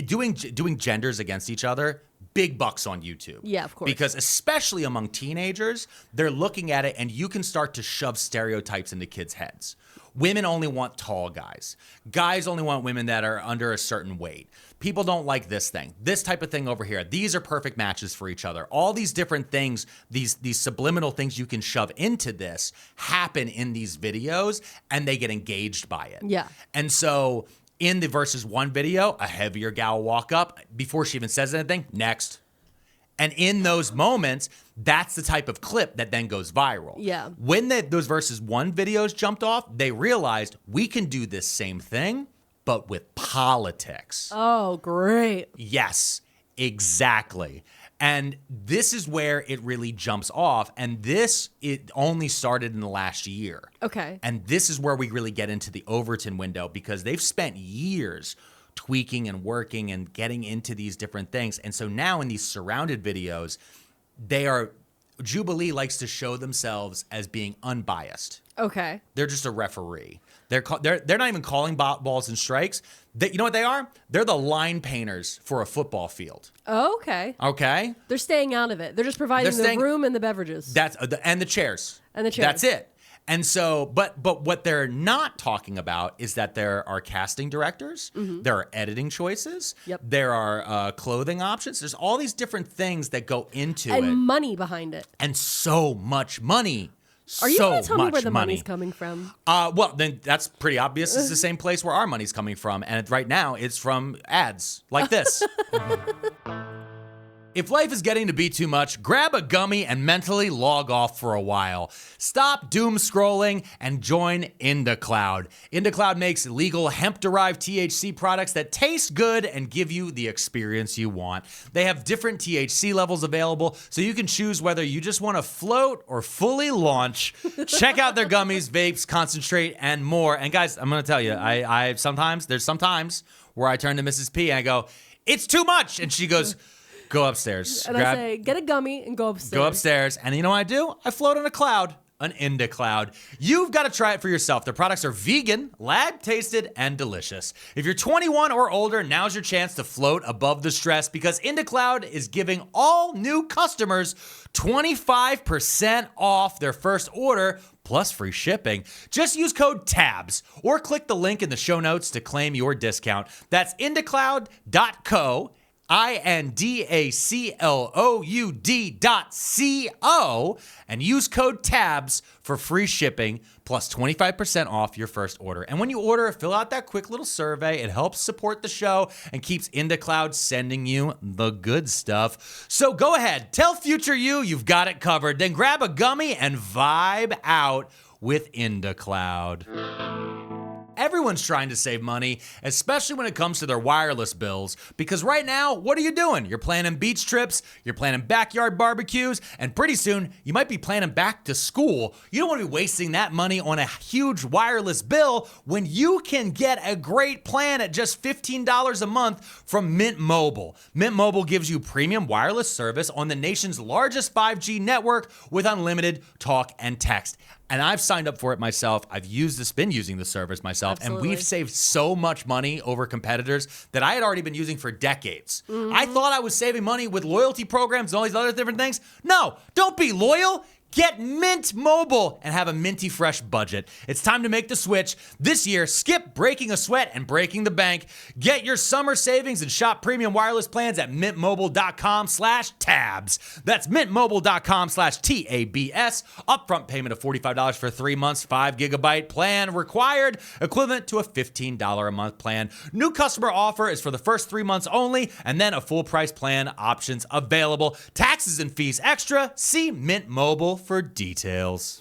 doing genders against each other, big bucks on YouTube. Yeah, of course. Because especially among teenagers, they're looking at it and you can start to shove stereotypes into kids' heads. Women only want tall guys. Guys only want women that are under a certain weight. People don't like this thing. This type of thing over here. These are perfect matches for each other. All these different things, these subliminal things you can shove into this happen in these videos and they get engaged by it. Yeah. And so in the Versus One video, a heavier gal will walk up before she even says anything, next. And in those moments, that's the type of clip that then goes viral. Yeah. When those Versus One videos jumped off, they realized we can do this same thing, but with politics. Oh, great. Yes, exactly. And this is where it really jumps off. And it only started in the last year. Okay. And this is where we really get into the Overton window because they've spent years tweaking and working and getting into these different things. And so now in these Surrounded videos, Jubilee likes to show themselves as being unbiased. Okay. They're just a referee. They're not even calling balls and strikes. You know what they are? They're the line painters for a football field. Oh, okay. Okay? They're staying out of it. They're just providing the room and the beverages. And the chairs. And the chairs. That's it. And so, but what they're not talking about is that there are casting directors, there are editing choices, there are clothing options. There's all these different things that go into it. And money behind it. And so much money. Are you going to tell me where the money's coming from? Well, then that's pretty obvious. It's the same place where our money's coming from. And right now, it's from ads like this. If life is getting to be too much, grab a gummy and mentally log off for a while. Stop doom scrolling and join IndaCloud. IndaCloud makes legal hemp-derived THC products that taste good and give you the experience you want. They have different THC levels available, so you can choose whether you just want to float or fully launch. Check out their gummies, vapes, concentrate, and more. And guys, I'm going to tell you, there's sometimes where I turn to Mrs. P and I go, it's too much. And she goes, go upstairs. And I say, get a gummy and go upstairs. Go upstairs. And you know what I do? I float on a cloud, an IndaCloud. You've got to try it for yourself. Their products are vegan, lab-tasted, and delicious. If you're 21 or older, now's your chance to float above the stress because IndaCloud is giving all new customers 25% off their first order plus free shipping. Just use code TABS or click the link in the show notes to claim your discount. That's indacloud.co. INDACLOUD.CO and use code TABS for free shipping plus 25% off your first order. And when you order, fill out that quick little survey. It helps support the show and keeps IndaCloud sending you the good stuff. So go ahead, tell future you've got it covered. Then grab a gummy and vibe out with IndaCloud. Everyone's trying to save money, especially when it comes to their wireless bills, because right now, what are you doing? You're planning beach trips, you're planning backyard barbecues, and pretty soon, you might be planning back to school. You don't want to be wasting that money on a huge wireless bill when you can get a great plan at just $15 a month from Mint Mobile. Mint Mobile gives you premium wireless service on the nation's largest 5G network with unlimited talk and text. And I've signed up for it myself. I've been using the service myself. Absolutely. And we've saved so much money over competitors that I had already been using for decades. I thought I was saving money with loyalty programs and all these other different things. No, don't be loyal. Get Mint Mobile and have a minty fresh budget. It's time to make the switch. This year, skip breaking a sweat and breaking the bank. Get your summer savings and shop premium wireless plans at mintmobile.com/tabs. That's mintmobile.com/TABS. Upfront payment of $45 for 3 months, 5 gigabyte plan required, equivalent to a $15 a month plan. New customer offer is for the first 3 months only, and then a full price plan options available. Taxes and fees extra. See Mint Mobile for details.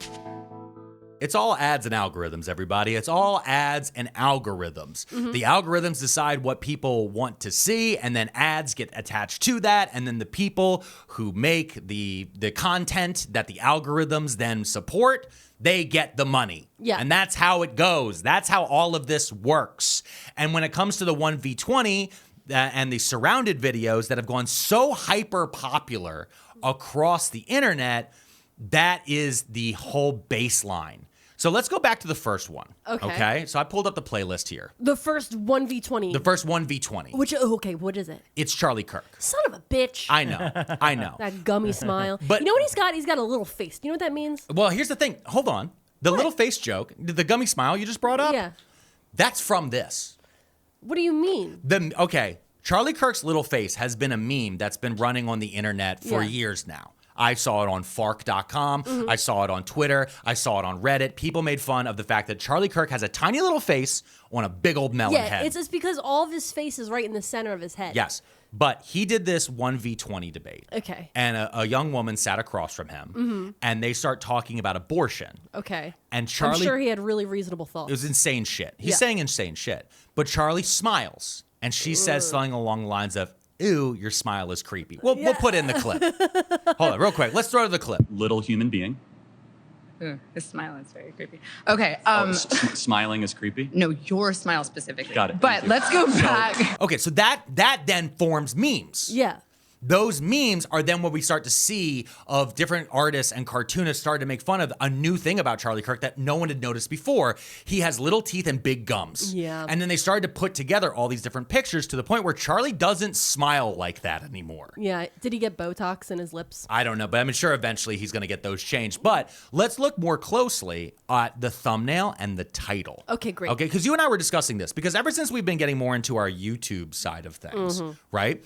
It's all ads and algorithms, everybody. It's all ads and algorithms. The algorithms decide what people want to see, and then ads get attached to that, and then the people who make the content that the algorithms then support, they get the money. Yeah. And that's how it goes. That's how all of this works. And when it comes to the 1v20 and the surrounded videos that have gone so hyper popular across the internet, that is the whole baseline. So let's go back to the first one. Okay. So I pulled up the playlist here. The first 1v20. The first 1v20. What is it? It's Charlie Kirk. Son of a bitch. I know. That gummy smile. But you know what he's got? He's got a little face. Do you know what that means? Well, here's the thing. Hold on. The little face joke, the gummy smile you just brought up, Yeah. that's from this. What do you mean? Okay. Charlie Kirk's little face has been a meme that's been running on the internet for years now. I saw it on Fark.com. I saw it on Twitter. I saw it on Reddit. People made fun of the fact that Charlie Kirk has a tiny little face on a big old melon head. Yeah, it's just because all of his face is right in the center of his head. Yes. But he did this 1v20 debate. Okay. And a young woman sat across from him. And they start talking about abortion. Okay. And Charlie... I'm sure he had really reasonable thoughts. It was insane shit. He's saying insane shit. But Charlie smiles. And she says something along the lines of, "Ew, your smile is creepy." We'll put in the clip. Hold on, real quick. Let's throw to the clip. Little human being. Ooh, his smile is very creepy. Okay. Smiling is creepy? No, your smile specifically. Got it. But let's go back. Okay, so that then forms memes. Yeah. Those memes are then what we start to see of different artists and cartoonists start to make fun of a new thing about Charlie Kirk that no one had noticed before. He has little teeth and big gums. Yeah. And then they started to put together all these different pictures to the point where Charlie doesn't smile like that anymore. Yeah. Did he get Botox in his lips? I don't know, but I'm sure eventually he's going to get those changed. But let's look more closely at the thumbnail and the title. Okay, great. Okay, because you and I were discussing this because ever since we've been getting more into our YouTube side of things, right?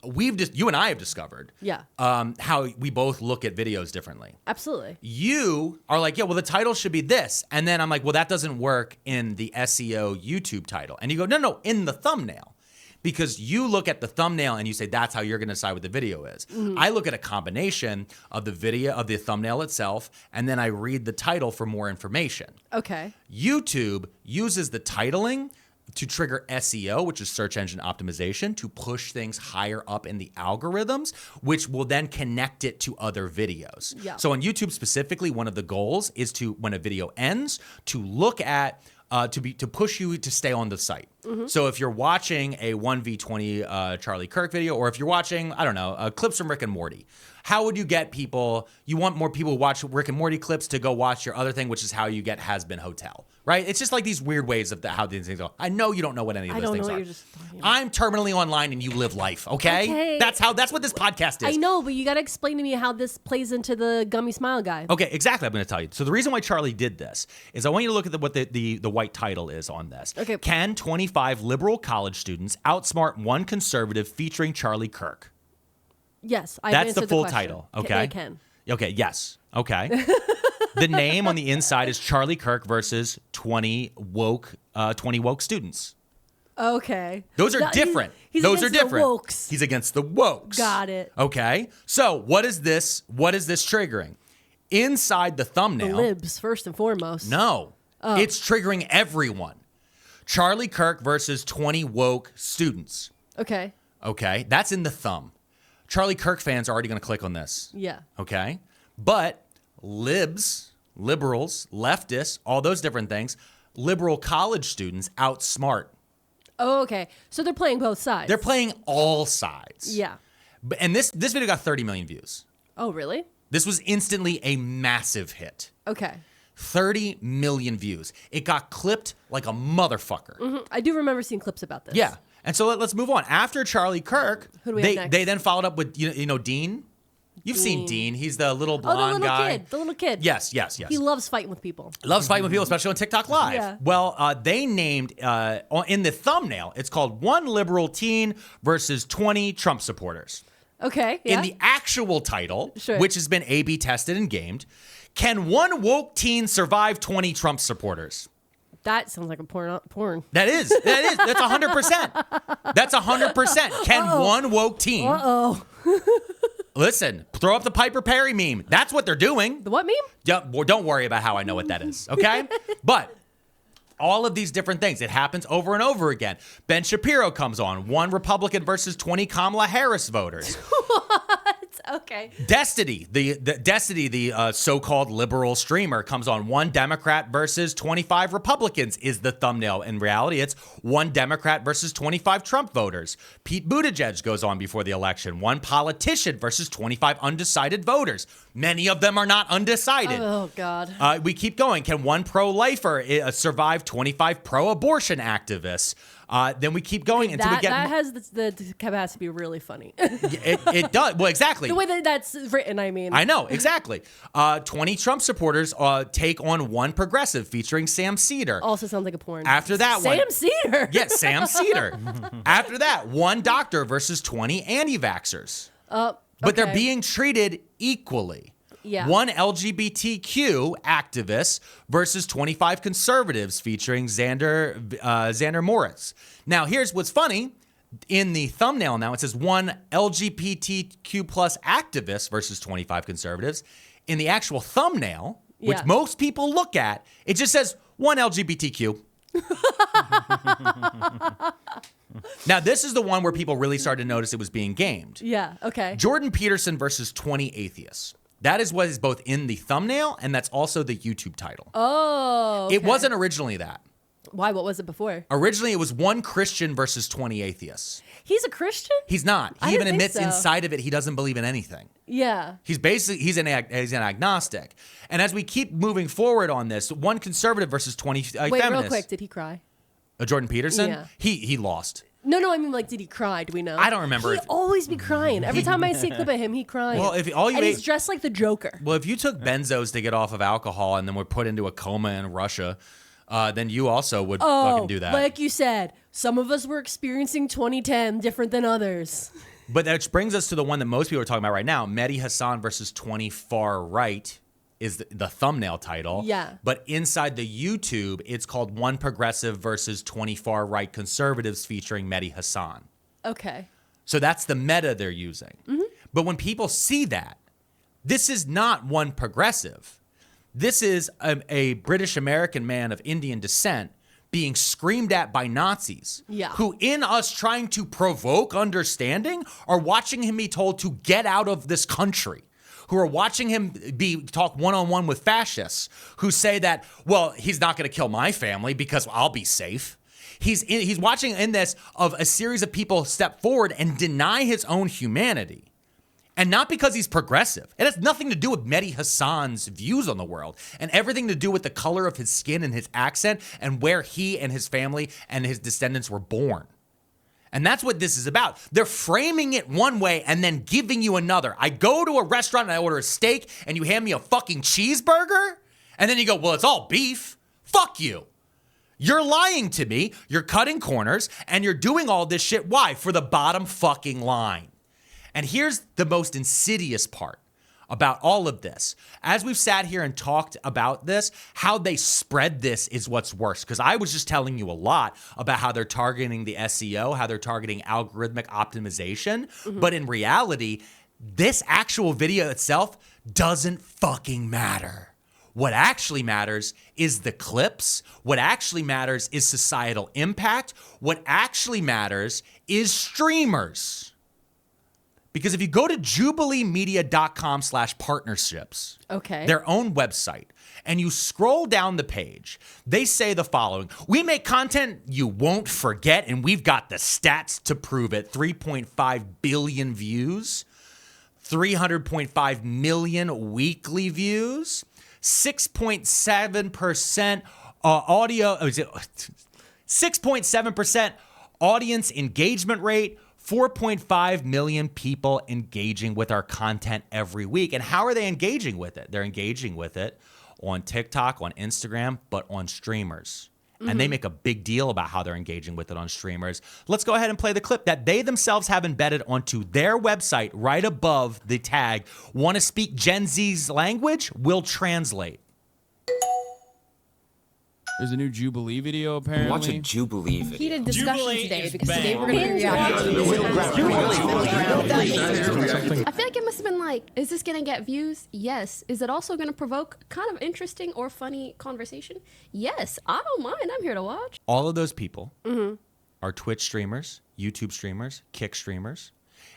You and I have discovered how we both look at videos differently. Absolutely. You are like, yeah, well, the title should be this. And then I'm like, well, that doesn't work in the SEO YouTube title. And you go, no, in the thumbnail. Because you look at the thumbnail and you say, that's how you're going to decide what the video is. I look at a combination of the video, of the thumbnail itself, and then I read the title for more information. Okay. YouTube uses the titling to trigger SEO, which is search engine optimization, to push things higher up in the algorithms, which will then connect it to other videos. Yeah. So on YouTube specifically, one of the goals is to, when a video ends, to look at to push you to stay on the site. So if you're watching a 1v20 Charlie Kirk video, or if you're watching, I don't know, clips from Rick and Morty, how would you get people, you want more people who watch Rick and Morty clips to go watch your other thing, which is how you get Has Been Hotel, right? It's just like these weird ways of how these things go. I know you don't know what any of those things are. You're just talking about. I'm terminally online and you live life, okay? That's what this podcast is. I know, but you got to explain to me how this plays into the gummy smile guy. Okay, exactly. I'm going to tell you. So the reason why Charlie did this is I want you to look at what the white title is on this. Okay. Can 25 liberal college students outsmart one conservative featuring Charlie Kirk? Yes, I've That's answered the full question. title. Okay. They can. Okay. Yes. Okay. The name on the inside is Charlie Kirk versus 20 woke students. Okay. Those are different. He's Those are against different. The wokes. He's against the wokes. Got it. Okay. So what is this? What is this triggering? Inside the thumbnail. The libs, first and foremost. No. It's triggering everyone. Charlie Kirk versus 20 woke students. Okay. Okay. That's in the thumb. Charlie Kirk fans are already going to click on this. Yeah. Okay. But liberals, leftists, all those different things, liberal college students outsmart. Oh, okay. So they're playing both sides. They're playing all sides. Yeah. And this video got 30 million views. Oh, really? This was instantly a massive hit. Okay. 30 million views. It got clipped like a motherfucker. I do remember seeing clips about this. Yeah. And so let's move on. After Charlie Kirk, Who do we have next? they then followed up with, you know Dean? You've seen Dean. He's the little blonde guy. The little kid. Yes. He loves fighting with people. Loves fighting with people, especially on TikTok Live. Yeah. Well, they named, in the thumbnail, it's called One Liberal Teen versus 20 Trump Supporters. Okay, yeah. In the actual title, Sure. which has been A/B tested and gamed, can one woke teen survive 20 Trump supporters? That sounds like a porn. That is. That's 100%. That's 100%. Can one woke teen Listen, throw up the Piper Perry meme. That's what they're doing. The what meme? Yeah, well, don't worry about how I know what that is, okay? But all of these different things, it happens over and over again. Ben Shapiro comes on, 1 Republican versus 20 Kamala Harris voters. Okay. Destiny, the so-called liberal streamer, comes on, 1 Democrat versus 25 Republicans is the thumbnail. In reality, it's 1 Democrat versus 25 Trump voters. Pete Buttigieg goes on before the election, 1 politician versus 25 undecided voters. Many of them are not undecided. Oh, God. We keep going. Can 1 pro-lifer survive 25 pro-abortion activists? Then we keep going until we get... That has the capacity to be really funny. it does. Well, exactly. The way that that's written, I mean. I know, exactly. 20 Trump supporters take on 1 progressive featuring Sam Cedar. Also sounds like a porn. After that Sam Cedar. Yeah, Sam Cedar. After that, 1 doctor versus 20 anti-vaxxers. But they're being treated equally. Yeah. 1 LGBTQ activist versus 25 conservatives featuring Xander Moritz. Now, here's what's funny. In the thumbnail now, it says 1 LGBTQ plus activist versus 25 conservatives. In the actual thumbnail, which most people look at, it just says 1 LGBTQ. Now, this is the one where people really started to notice it was being gamed. Yeah, okay. Jordan Peterson versus 20 atheists. That is what is both in the thumbnail, and that's also the YouTube title. Oh, okay. It wasn't originally that. Why? What was it before? Originally, it was 1 Christian versus 20 atheists. He's a Christian? He's not. I He even didn't think admits so. inside of it he doesn't believe in anything. Yeah. He's an agnostic. And as we keep moving forward on this, 1 conservative versus 20 Wait, feminists. real quick, did he cry? Jordan Peterson? Yeah. He lost. No, I mean, like, did he cry? Do we know? I don't remember. He'd always be crying. Every time I see a clip of him, he crying. Well, if all you and ate- he's dressed like the Joker. Well, if you took benzos to get off of alcohol and then were put into a coma in Russia, then you also would fucking do that. Like you said, some of us were experiencing 2010 different than others. But that brings us to the one that most people are talking about right now. Mehdi Hassan versus 20 far right is the thumbnail title. Yeah. But inside the YouTube, it's called 1 progressive versus 20 far right conservatives featuring Mehdi Hassan. Okay. So that's the meta they're using. Mm-hmm. But when people see that, this is not 1 progressive. This is a British American man of Indian descent being screamed at by Nazis, who in us trying to provoke understanding are watching him be told to get out of this country, who are watching him talk one-on-one with fascists who say that, well, he's not going to kill my family because I'll be safe. He's watching in this of a series of people step forward and deny his own humanity. And not because he's progressive. It has nothing to do with Mehdi Hassan's views on the world and everything to do with the color of his skin and his accent and where he and his family and his descendants were born. And that's what this is about. They're framing it one way and then giving you another. I go to a restaurant and I order a steak and you hand me a fucking cheeseburger? And then you go, well, it's all beef. Fuck you. You're lying to me. You're cutting corners and you're doing all this shit. Why? For the bottom fucking line. And here's the most insidious part about all of this. As we've sat here and talked about this, how they spread this is what's worse. Because I was just telling you a lot about how they're targeting the SEO, how they're targeting algorithmic optimization. Mm-hmm. But in reality, this actual video itself doesn't fucking matter. What actually matters is the clips. What actually matters is societal impact. What actually matters is streamers. Because if you go to jubileemedia.com/partnerships, their own website, and you scroll down the page, they say the following: we make content you won't forget, and we've got the stats to prove it. 3.5 billion views, 300.5 million weekly views, 6.7% audio, 6.7% audience engagement rate, 4.5 million people engaging with our content every week. And how are they engaging with it? They're engaging with it on TikTok, on Instagram, but on streamers. Mm-hmm. And they make a big deal about how they're engaging with it on streamers. Let's go ahead and play the clip that they themselves have embedded onto their website right above the tag. Want to speak Gen Z's language? We'll translate. There's a new Jubilee video apparently. Watch a Jubilee video. Heated discussion today because today we're going to I feel like it must have been like, is this going to get views? Yes. Is it also going to provoke kind of interesting or funny conversation? Yes. I don't mind. I'm here to watch. All of those people are Twitch streamers, YouTube streamers, Kick streamers.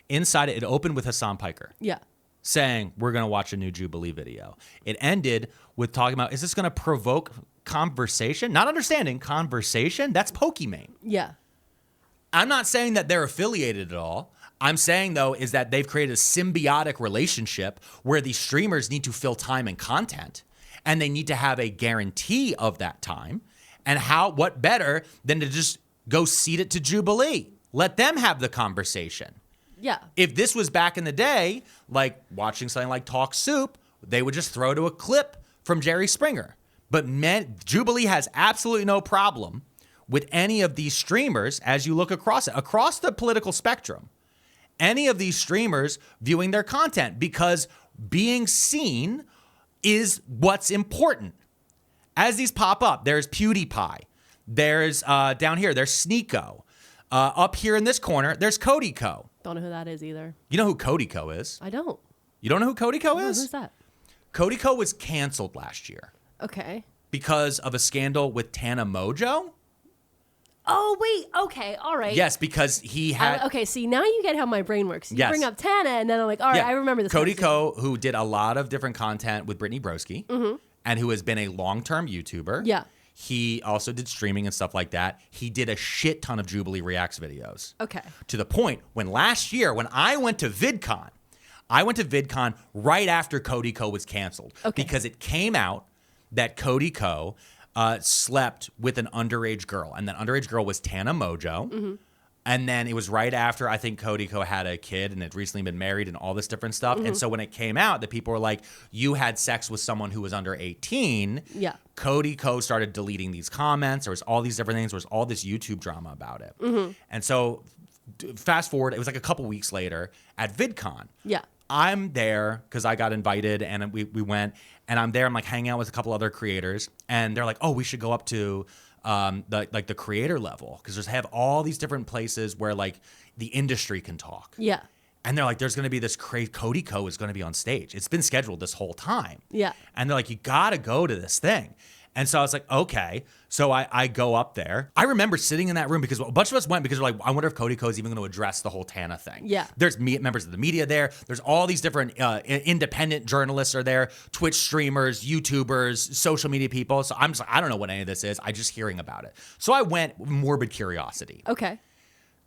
Inside it opened with Hassan Piker. Yeah. Saying, we're going to watch a new Jubilee video. It ended with talking about, is this going to provoke conversation? Not understanding conversation. That's Pokimane. Yeah. I'm not saying that they're affiliated at all. I'm saying, though, is that they've created a symbiotic relationship where these streamers need to fill time and content, and they need to have a guarantee of that time. And what better than to just go seed it to Jubilee? Let them have the conversation. Yeah. If this was back in the day, like watching something like Talk Soup, they would just throw to a clip from Jerry Springer. But Jubilee has absolutely no problem with any of these streamers as you look across it, across the political spectrum. Any of these streamers viewing their content because being seen is what's important. As these pop up, there's PewDiePie. There's down here, there's Sneeko. Up here in this corner, there's Cody Co. Don't know who that is either. You know who Cody Co is? I don't. You don't know who Cody Co is? Who's that? Cody Co was canceled last year. Okay. Because of a scandal with Tana Mojo. Oh, wait. Okay. All right. Yes, because he had... okay, see, now you get how my brain works. You bring up Tana, and then I'm like, all right, I remember this. Cody Co, who did a lot of different content with Brittany Broski, and who has been a long-term YouTuber. Yeah. He also did streaming and stuff like that. He did a shit ton of Jubilee Reacts videos. Okay. To the point when last year, when I went to VidCon right after Cody Co was canceled. Okay. Because it came out that Cody Co slept with an underage girl. And that underage girl was Tana Mojo. And then it was right after, I think Cody Co had a kid and had recently been married and all this different stuff. And so when it came out that people were like, you had sex with someone who was under 18. Yeah. Cody Co started deleting these comments. There was all these different things. There was all this YouTube drama about it. And so fast forward, it was like a couple weeks later at VidCon. Yeah. I'm there because I got invited and we went, and I'm there. I'm like hanging out with a couple other creators, and they're like, oh, we should go up to the creator level because there's have all these different places where like the industry can talk. Yeah. And they're like, there's going to be this Cody Co is going to be on stage. It's been scheduled this whole time. Yeah. And they're like, you got to go to this thing. And so I was like, okay. So I go up there. I remember sitting in that room because a bunch of us went because we're like, I wonder if Cody Co is even going to address the whole Tana thing. Yeah. There's members of the media there. There's all these different independent journalists are there, Twitch streamers, YouTubers, social media people. So I'm just like, I don't know what any of this is. I'm just hearing about it. So I went with morbid curiosity. Okay.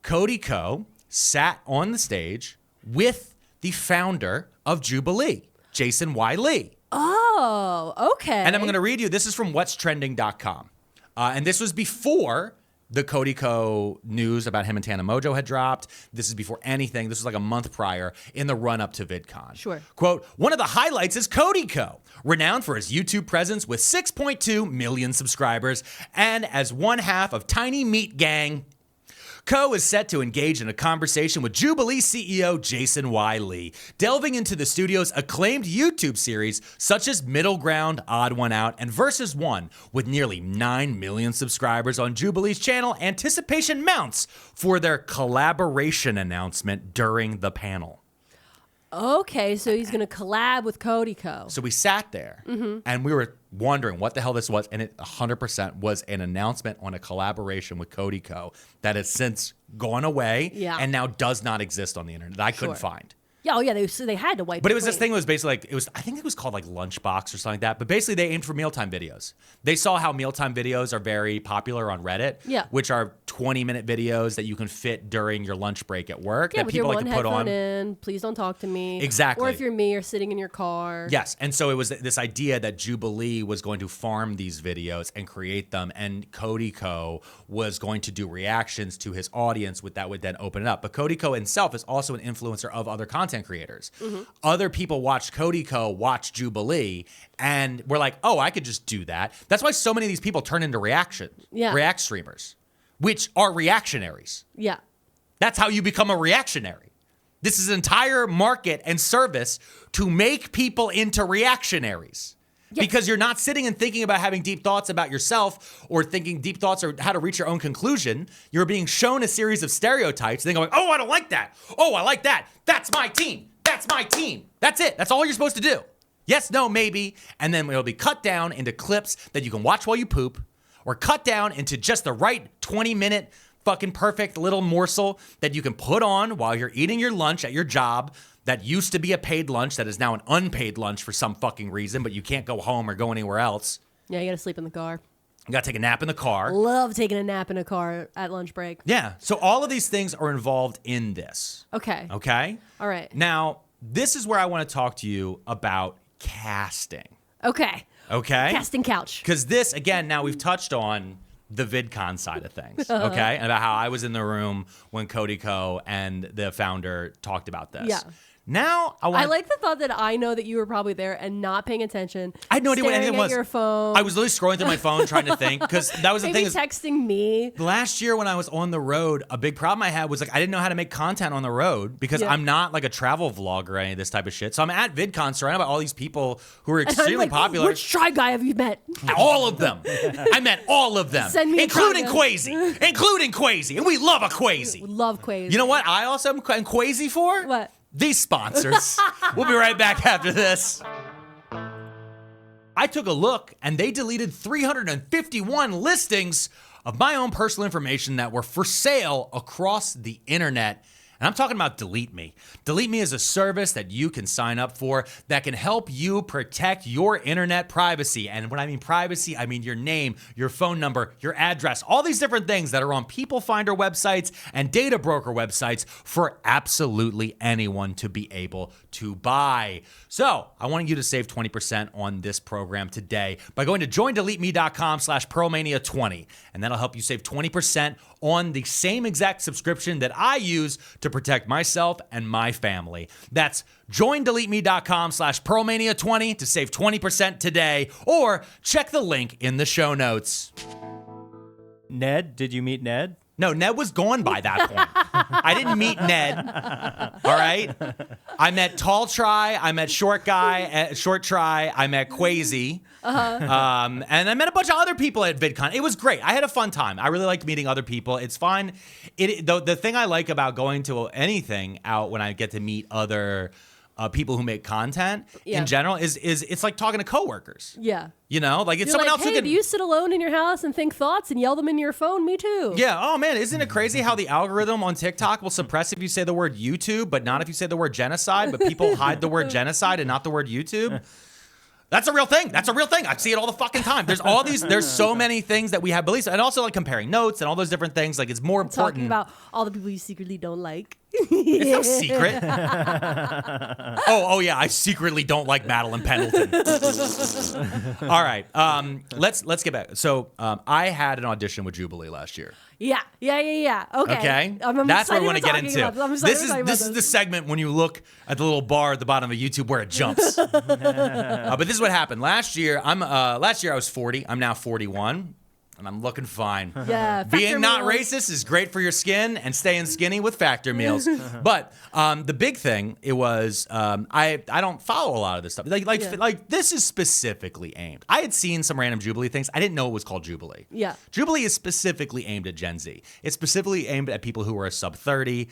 Cody Co sat on the stage with the founder of Jubilee, Jason Y. Lee. Oh, okay. And I'm going to read you. This is from whatstrending.com. And this was before the Cody Co news about him and Tana Mojo had dropped. This is before anything. This was like a month prior in the run-up to VidCon. Sure. Quote, one of the highlights is Cody Co, renowned for his YouTube presence with 6.2 million subscribers and as one half of Tiny Meat Gang. Co is set to engage in a conversation with Jubilee CEO Jason Y. Lee, delving into the studio's acclaimed YouTube series such as Middle Ground, Odd One Out, and Versus One. With nearly 9 million subscribers on Jubilee's channel, anticipation mounts for their collaboration announcement during the panel. Okay, so he's going to collab with Cody Co. So we sat there and we were wondering what the hell this was. And it 100% was an announcement on a collaboration with Cody Co that has since gone away and now does not exist on the internet that I couldn't find. Yeah, oh yeah, they had to wipe it. But it was this thing that was basically like, I think it was called like Lunchbox or something like that. But basically they aimed for mealtime videos. They saw how mealtime videos are very popular on Reddit, which are 20-minute videos that you can fit during your lunch break at work that people like to put on. In, please don't talk to me. Exactly. Or if you're me, you're sitting in your car. Yes, and so it was this idea that Jubilee was going to farm these videos and create them, and Cody Co was going to do reactions to his audience that would then open it up. But Cody Co himself is also an influencer of other content creators. Other people watched Cody Co watch Jubilee and were like, oh, I could just do that. That's why so many of these people turn into react streamers, which are reactionaries. Yeah. That's how you become a reactionary. This is an entire market and service to make people into reactionaries. Because you're not sitting and thinking about having deep thoughts about yourself or thinking deep thoughts or how to reach your own conclusion. You're being shown a series of stereotypes and then going, oh, I don't like that. Oh, I like that. That's my team. That's my team. That's it. That's all you're supposed to do. Yes, no, maybe. And then it'll be cut down into clips that you can watch while you poop or cut down into just the right 20-minute fucking perfect little morsel that you can put on while you're eating your lunch at your job that used to be a paid lunch that is now an unpaid lunch for some fucking reason, but you can't go home or go anywhere else. Yeah, you gotta sleep in the car. You gotta take a nap in the car. Love taking a nap in a car at lunch break. Yeah, so all of these things are involved in this. Okay. Okay? All right. Now, this is where I want to talk to you about casting. Okay. Okay? Casting couch. Because this, again, now we've touched on the VidCon side of things, okay? And about how I was in the room when Cody Ko and the founder talked about this. Yeah. Now, I like the thought that I know that you were probably there and not paying attention. I had no idea what anything was. Your phone. I was literally scrolling through my phone trying to think, because that was the Maybe thing. Texting me. Last year when I was on the road, a big problem I had was like I didn't know how to make content on the road because I'm not like a travel vlogger or any of this type of shit. So I'm at VidCon surrounded by all these people who are extremely popular. Which Try Guy have you met? All of them. I met all of them. Send me including Quasi. Including Quasi. And we love a Quasi. Love Quasi. You know what I also am Quasi for? What? These sponsors. We'll be right back after this. I took a look and they deleted 351 listings of my own personal information that were for sale across the internet. And I'm talking about Delete Me. Delete Me is a service that you can sign up for that can help you protect your internet privacy. And when I mean privacy, I mean your name, your phone number, your address, all these different things that are on People Finder websites and data broker websites for absolutely anyone to be able to buy. So I want you to save 20% on this program today by going to joindeleteme.com/Pearlmania20. And that'll help you save 20% on the same exact subscription that I use to protect myself and my family. That's joindeleteme.com/Pearlmania20 to save 20% today, or check the link in the show notes. Ned, did you meet Ned? No, Ned was gone by that point. I didn't meet Ned. All right? I met Tall Try. I met Short Guy. Short Try. I met Quasi. And I met a bunch of other people at VidCon. It was great. I had a fun time. I really liked meeting other people. It's fun. The thing I like about going to anything out when I get to meet other people who make content in general is it's like talking to coworkers. Yeah. You know, like it's someone else hey, who can. Do you sit alone in your house and think thoughts and yell them into your phone? Me too. Yeah. Oh man, isn't it crazy how the algorithm on TikTok will suppress if you say the word YouTube, but not if you say the word genocide? But people hide the word genocide and not the word YouTube. That's a real thing. That's a real thing. I see it all the fucking time. There's all these. There's so many things that we have beliefs, and also like comparing notes and all those different things. Like it's more important. Talking about all the people you secretly don't like. It's no secret. Oh yeah, I secretly don't like Madeline Pendleton. All right, let's get back. So I had an audition with Jubilee last year. Yeah. Okay. I'm that's what we want to get into. This is the segment when you look at the little bar at the bottom of YouTube where it jumps. But this is what happened last year. Last year I was 40. I'm now 41. And I'm looking fine. Yeah, being not racist is great for your skin, and staying skinny with Factor meals. But the big thing it was I don't follow a lot of this stuff. Like this is specifically aimed. I had seen some random Jubilee things. I didn't know it was called Jubilee. Yeah, Jubilee is specifically aimed at Gen Z. It's specifically aimed at people who are sub 30.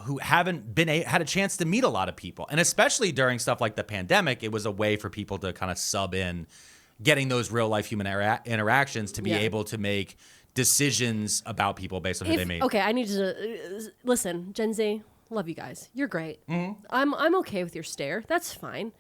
Who haven't had a chance to meet a lot of people, and especially during stuff like the pandemic, it was a way for people to kind of sub in. Getting those real life human interactions to be able to make decisions about people based on who they meet. Okay, I need you to listen, Gen Z. Love you guys. You're great. Mm-hmm. I'm okay with your stare. That's fine.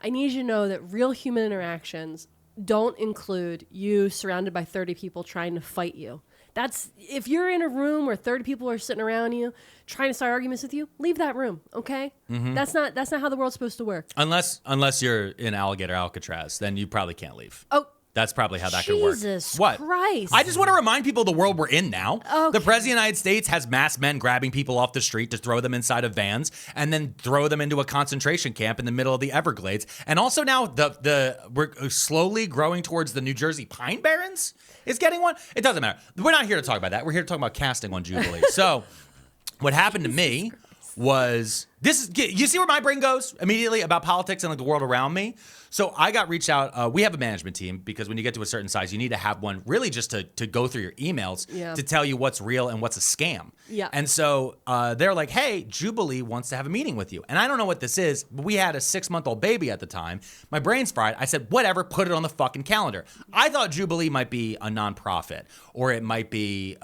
I need you to know that real human interactions don't include you surrounded by 30 people trying to fight you. That's if you're in a room where 30 people are sitting around you trying to start arguments with you, leave that room, okay? Mm-hmm. That's not how the world's supposed to work. Unless you're in Alligator Alcatraz, then you probably can't leave. Oh, that's probably how that could work. Jesus What? Christ. I just want to remind people of the world we're in now. Okay. The President of the United States has masked men grabbing people off the street to throw them inside of vans and then throw them into a concentration camp in the middle of the Everglades. And also now we're slowly growing towards the New Jersey Pine Barrens is getting one. It doesn't matter. We're not here to talk about that. We're here to talk about casting on Jubilee. So what happened to me was this. You see where my brain goes immediately about politics and like the world around me. So I got reached out. We have a management team because when you get to a certain size, you need to have one really just to go through your emails to tell you what's real and what's a scam. Yeah. And so they're like, hey, Jubilee wants to have a meeting with you. And I don't know what this is, but we had a 6-month-old baby at the time. My brain's fried. I said, whatever, put it on the fucking calendar. I thought Jubilee might be a nonprofit or it might be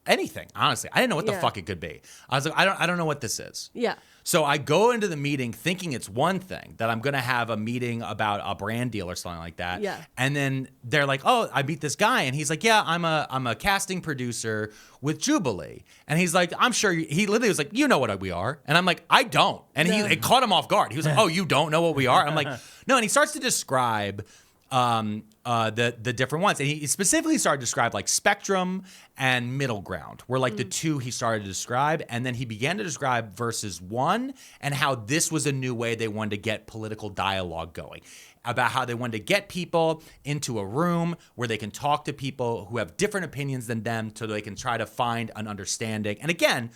anything, honestly. I didn't know what the fuck it could be. I was like, I don't know what this is. Yeah. So I go into the meeting thinking it's one thing, that I'm going to have a meeting about a brand deal or something like that. Yeah. And then they're like, oh, I meet this guy. And he's like, yeah, I'm a casting producer with Jubilee. And he's like, I'm sure he literally was like, you know what we are. And I'm like, I don't. And it caught him off guard. He was like, oh, you don't know what we are? I'm like, no. And he starts to describe the different ones. And he specifically started to describe like spectrum and middle ground were like the two he started to describe. And then he began to describe versus one and how this was a new way they wanted to get political dialogue going, about how they wanted to get people into a room where they can talk to people who have different opinions than them so they can try to find an understanding. And again,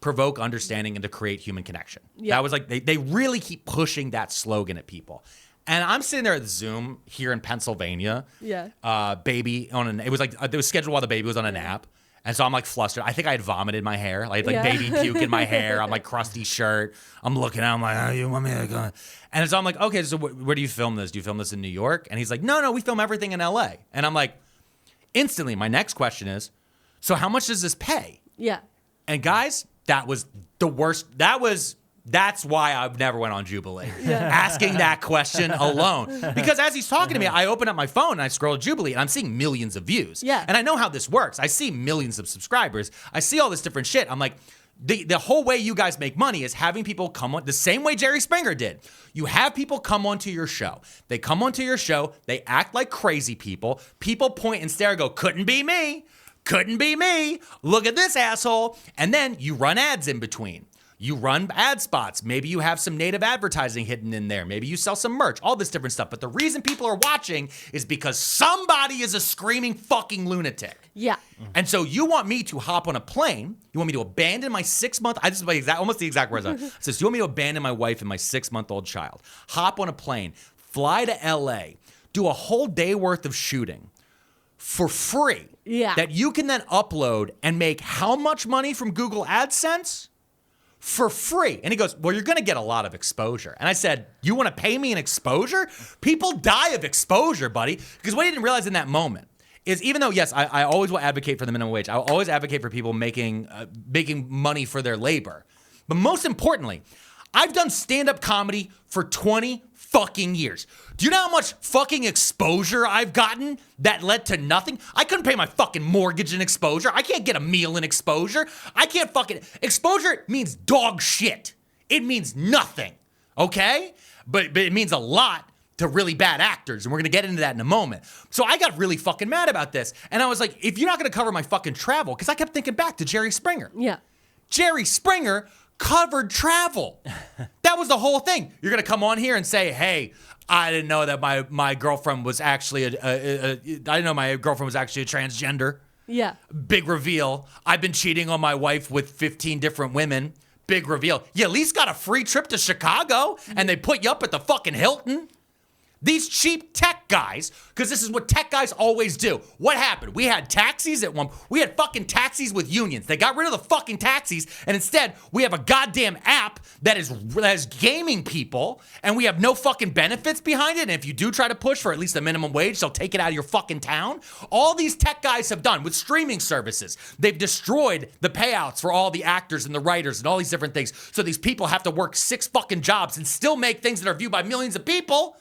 provoke understanding and to create human connection. Yeah. That was like, they really keep pushing that slogan at people. And I'm sitting there at Zoom here in Pennsylvania. Yeah. Baby it was scheduled while the baby was on a nap. And so I'm like flustered. I think I had vomited my hair, like baby puke in my hair. I'm like crusty shirt. I'm looking at him like, oh, you want me to go? And so I'm like, okay, so where do you film this? Do you film this in New York? And he's like, no, we film everything in LA. And I'm like, instantly, my next question is, so how much does this pay? Yeah. And guys, that was the worst. That's why I've never went on Jubilee. Asking that question alone. Because as he's talking to me, I open up my phone and I scroll Jubilee and I'm seeing millions of views. Yeah. And I know how this works. I see millions of subscribers. I see all this different shit. I'm like, the whole way you guys make money is having people come on the same way Jerry Springer did. You have people come onto your show. They come onto your show. They act like crazy people. People point and stare and go, couldn't be me. Couldn't be me. Look at this asshole. And then you run ads in between. You run ad spots. Maybe you have some native advertising hidden in there. Maybe you sell some merch, all this different stuff. But the reason people are watching is because somebody is a screaming fucking lunatic. Yeah. And so you want me to hop on a plane. You want me to abandon my 6-month, almost the exact words. It says, you want me to abandon my wife and my 6-month-old child, hop on a plane, fly to LA, do a whole day worth of shooting for free. Yeah. That you can then upload and make how much money from Google AdSense? For free. And he goes, well, you're going to get a lot of exposure. And I said, you want to pay me an exposure? People die of exposure, buddy. Because what he didn't realize in that moment is even though, yes, I always will advocate for the minimum wage. I will always advocate for people making money for their labor. But most importantly, I've done stand-up comedy for 20 fucking years. Do you know how much fucking exposure I've gotten that led to nothing? I couldn't pay my fucking mortgage in exposure. I can't get a meal in exposure. I can't fucking... Exposure means dog shit. It means nothing, okay? But it means a lot to really bad actors, and we're gonna get into that in a moment. So I got really fucking mad about this, and I was like, if you're not gonna cover my fucking travel, because I kept thinking back to Jerry Springer. Yeah. Jerry Springer covered travel. That was the whole thing. You're gonna come on here and say, hey, I didn't know that my girlfriend was actually I didn't know my girlfriend was actually a transgender. Yeah. Big reveal. I've been cheating on my wife with 15 different women. Big reveal. You at least got a free trip to Chicago and they put you up at the fucking Hilton. These cheap tech guys, because this is what tech guys always do. What happened? We had taxis at one. We had fucking taxis with unions. They got rid of the fucking taxis, and instead we have a goddamn app that is gaming people, and we have no fucking benefits behind it. And if you do try to push for at least the minimum wage, they'll take it out of your fucking town. All these tech guys have done with streaming services, they've destroyed the payouts for all the actors and the writers and all these different things. So these people have to work 6 fucking jobs and still make things that are viewed by millions of people.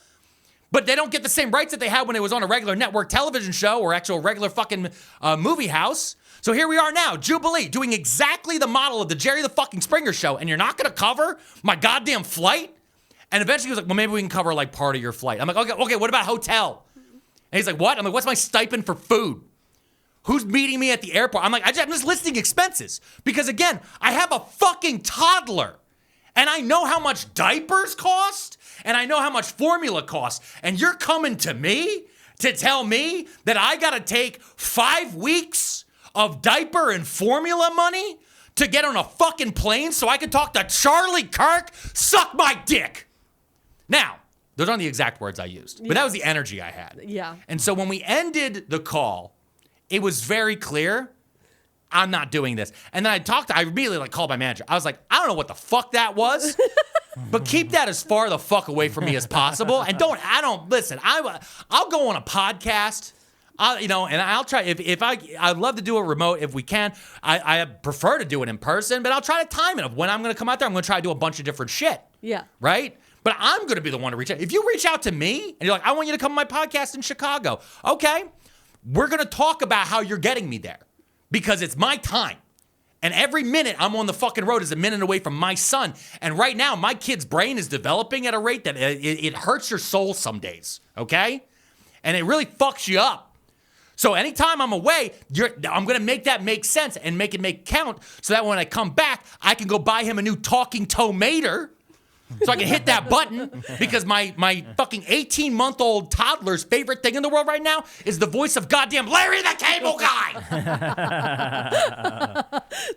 But they don't get the same rights that they had when it was on a regular network television show or actual regular fucking movie house. So here we are now, Jubilee, doing exactly the model of the Jerry the fucking Springer show, and you're not gonna cover my goddamn flight? And eventually he was like, well, maybe we can cover like part of your flight. I'm like, okay, what about hotel? And he's like, what? I'm like, what's my stipend for food? Who's meeting me at the airport? I'm like, I'm just listing expenses. Because again, I have a fucking toddler. And I know how much diapers cost, and I know how much formula costs. And you're coming to me to tell me that I gotta take 5 weeks of diaper and formula money to get on a fucking plane so I could talk to Charlie Kirk? Suck my dick. Now, those aren't the exact words I used, but that was the energy I had. Yeah. And so when we ended the call, it was very clear, I'm not doing this. And then I immediately called my manager. I was like, I don't know what the fuck that was, but keep that as far the fuck away from me as possible. And listen, I'll go on a podcast. And I'll try I'd love to do a remote if we can. I prefer to do it in person, but I'll try to time it of when I'm going to come out there. I'm going to try to do a bunch of different shit. Yeah. Right? But I'm going to be the one to reach out. If you reach out to me and you're like, I want you to come on my podcast in Chicago. Okay. We're going to talk about how you're getting me there because it's my time. And every minute I'm on the fucking road is a minute away from my son. And right now, my kid's brain is developing at a rate that it hurts your soul some days. Okay? And it really fucks you up. So anytime I'm away, I'm going to make that make sense and make it make count so that when I come back, I can go buy him a new talking tomater so I can hit that button because my fucking 18-month-old toddler's favorite thing in the world right now is the voice of goddamn Larry the Cable Guy.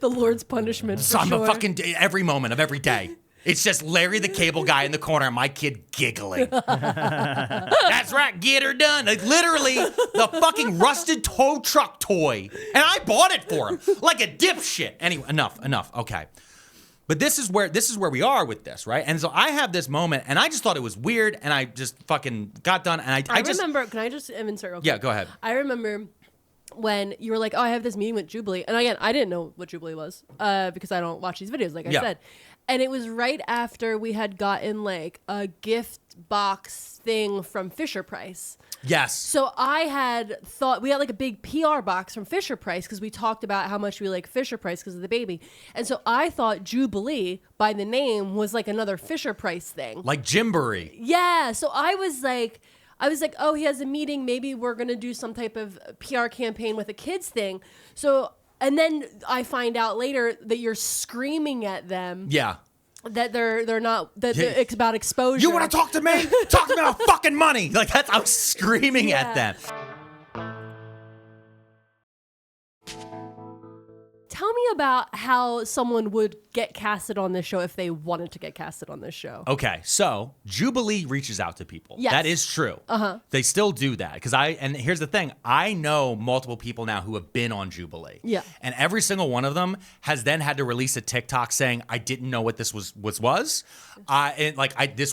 The Lord's punishment. So I'm a fucking every moment of every day. It's just Larry the Cable Guy in the corner and my kid giggling. That's right, get her done. Like literally the fucking rusted tow truck toy. And I bought it for him like a dipshit. Anyway, enough. Okay. But this is where we are with this, right? And so I have this moment and I just thought it was weird and I just fucking got done and I just remember, can I just insert real quick? Yeah, go ahead. I remember when you were like, oh, I have this meeting with Jubilee. And again, I didn't know what Jubilee was because I don't watch these videos, like I said. And it was right after we had gotten like a gift box thing from Fisher Price. Yes. So I had thought we had like a big PR box from Fisher Price because we talked about how much we like Fisher Price because of the baby. And so I thought Jubilee by the name was like another Fisher Price thing. Like Gymboree. Yeah. So I was like, oh, he has a meeting. Maybe we're going to do some type of PR campaign with a kids thing. So, and then I find out later that you're screaming at them. Yeah. That they're not, that it's about exposure. You want to talk to me? Talk to me about fucking money. Like I was screaming at them. Tell me about how someone would get casted on this show if they wanted to get casted on this show. Okay, so Jubilee reaches out to people. Yes. That is true. They still do that and here's the thing. I know multiple people now who have been on Jubilee. Yeah. And every single one of them has then had to release a TikTok saying, I didn't know what this was. This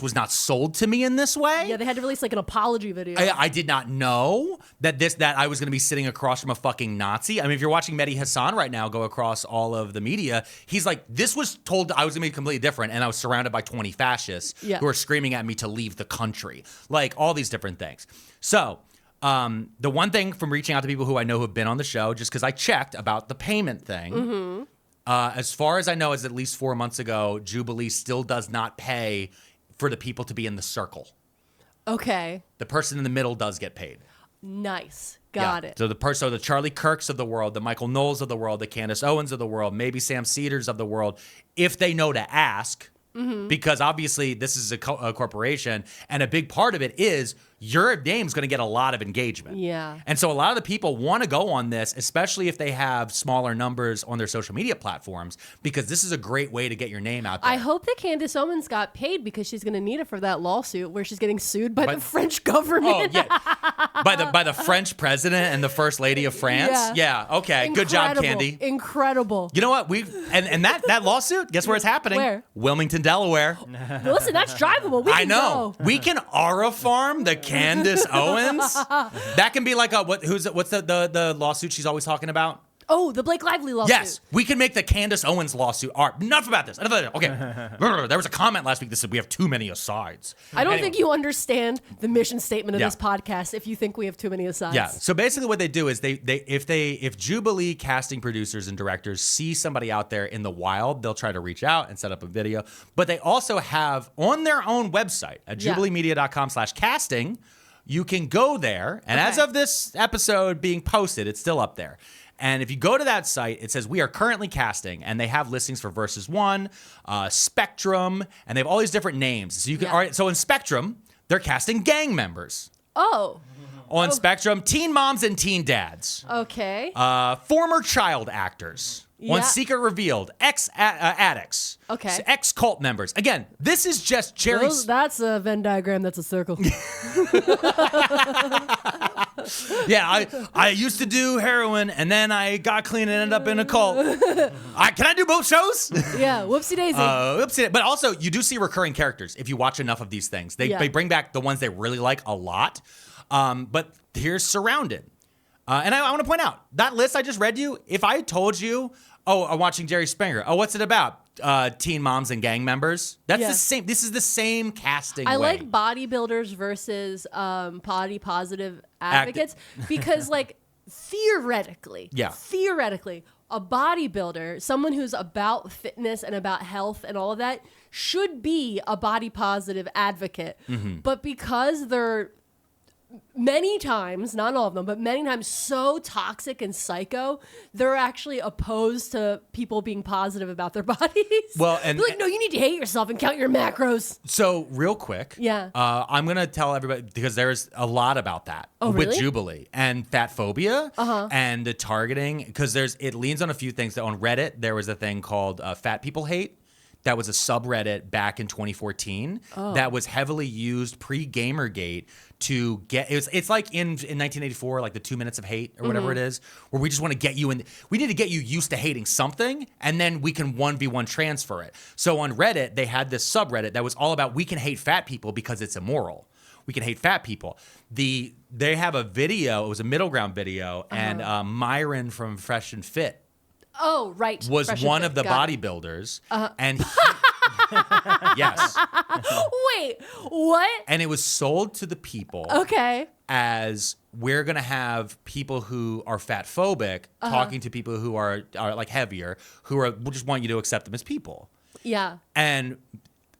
was not sold to me in this way. Yeah, they had to release like an apology video. I did not know that I was going to be sitting across from a fucking Nazi. I mean, if you're watching Mehdi Hassan right now go across all of the media, he's like, this was told I was going to be completely different, and I was surrounded by 20 fascists who are screaming at me to leave the country. Like, all these different things. So, the one thing from reaching out to people who I know who have been on the show, just because I checked about the payment thing, as far as I know, is at least 4 months ago, Jubilee still does not pay for the people to be in the circle. Okay. The person in the middle does get paid. Nice. Got it. So the Charlie Kirks of the world, the Michael Knowles of the world, the Candace Owens of the world, maybe Sam Cedars of the world, if they know to ask, because obviously this is a corporation, and a big part of it is your name's going to get a lot of engagement. Yeah. And so a lot of the people want to go on this, especially if they have smaller numbers on their social media platforms, because this is a great way to get your name out there. I hope that Candace Owens got paid because she's going to need it for that lawsuit where she's getting sued by the French government. Oh, yeah. by the French president and the first lady of France. Yeah. Okay. Incredible. Good job, Candy. Incredible. You know what? And that lawsuit, guess where it's happening? Where? Wilmington, Delaware. Listen, that's drivable. We can go. We can aura farm the Candace Owens. That can be like what's the lawsuit she's always talking about? Oh, the Blake Lively lawsuit. Yes, we can make the Candace Owens lawsuit art. Enough about this. Okay. There was a comment last week that said we have too many asides. I don't think you understand the mission statement of this podcast if you think we have too many asides. Yeah. So basically what they do is if Jubilee casting producers and directors see somebody out there in the wild, they'll try to reach out and set up a video. But they also have on their own website at jubileemedia.com/casting, you can go there. And as of this episode being posted, it's still up there. And if you go to that site, it says we are currently casting, and they have listings for Versus One, Spectrum, and they have all these different names. So you can. All right, so in Spectrum, they're casting gang members. Oh. On Spectrum, teen moms and teen dads. Okay. Former child actors. Yeah. On Secret Revealed, ex-addicts, Okay. ex-cult members. Again, this is just Jerry's... That's a Venn diagram. That's a circle. Yeah, I used to do heroin, and then I got clean and ended up in a cult. Can I do both shows? Yeah, whoopsie daisy. Whoopsie. But also, you do see recurring characters if you watch enough of these things. They bring back the ones they really like a lot. But here's Surrounded. And I want to point out, that list I just read you, if I told you, I'm watching Jerry Springer. Oh, what's it about? Teen moms and gang members. That's the same. This is the same casting I way. like bodybuilders versus body positive advocates because, like, theoretically, a bodybuilder, someone who's about fitness and about health and all of that, should be a body positive advocate. Mm-hmm. But because they're many times, not all of them, but many times so toxic and psycho, they're actually opposed to people being positive about their bodies. Well, and they're like, no, you need to hate yourself and count your macros. So real quick, I'm gonna tell everybody because there's a lot about that with really? Jubilee and fat phobia and the targeting because it leans on a few things. On Reddit, there was a thing called Fat People Hate. That was a subreddit back in 2014 that was heavily used pre-Gamergate to get it's like in 1984, like the 2 minutes of hate or whatever it is, where we just want to get you in. We need to get you used to hating something, and then we can 1v1 transfer it. So on Reddit, they had this subreddit that was all about we can hate fat people because it's immoral. We can hate fat people. They have a video. It was a middle ground video, and Myron from Fresh and Fit. Oh, right. Was Fresh one and of the Fit. Got it. bodybuilders. And yes. Wait, what? And it was sold to the people as we're going to have people who are fat phobic talking to people who are like heavier, who just want you to accept them as people. Yeah. And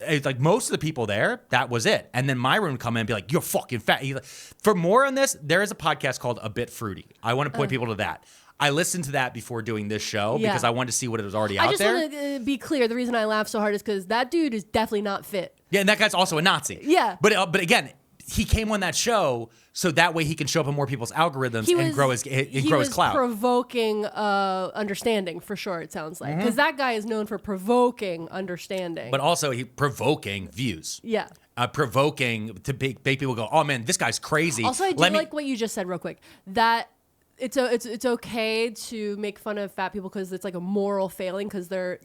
it's like most of the people there, that was it. And then Myron would come in and be like, you're fucking fat. For more on this, there is a podcast called A Bit Fruity. I want to point people to that. I listened to that before doing this show because I wanted to see what it was already out there. I just want to be clear. The reason I laugh so hard is because that dude is definitely not fit. Yeah, and that guy's also a Nazi. Yeah. But again, he came on that show so that way he can show up in more people's algorithms and grow his clout. He was provoking understanding, for sure, it sounds like. Because that guy is known for provoking understanding. But also provoking views. Yeah. Provoking to make people go, oh man, this guy's crazy. Also, I do like what you just said real quick. That it's okay to make fun of fat people because it's like a moral failing because they're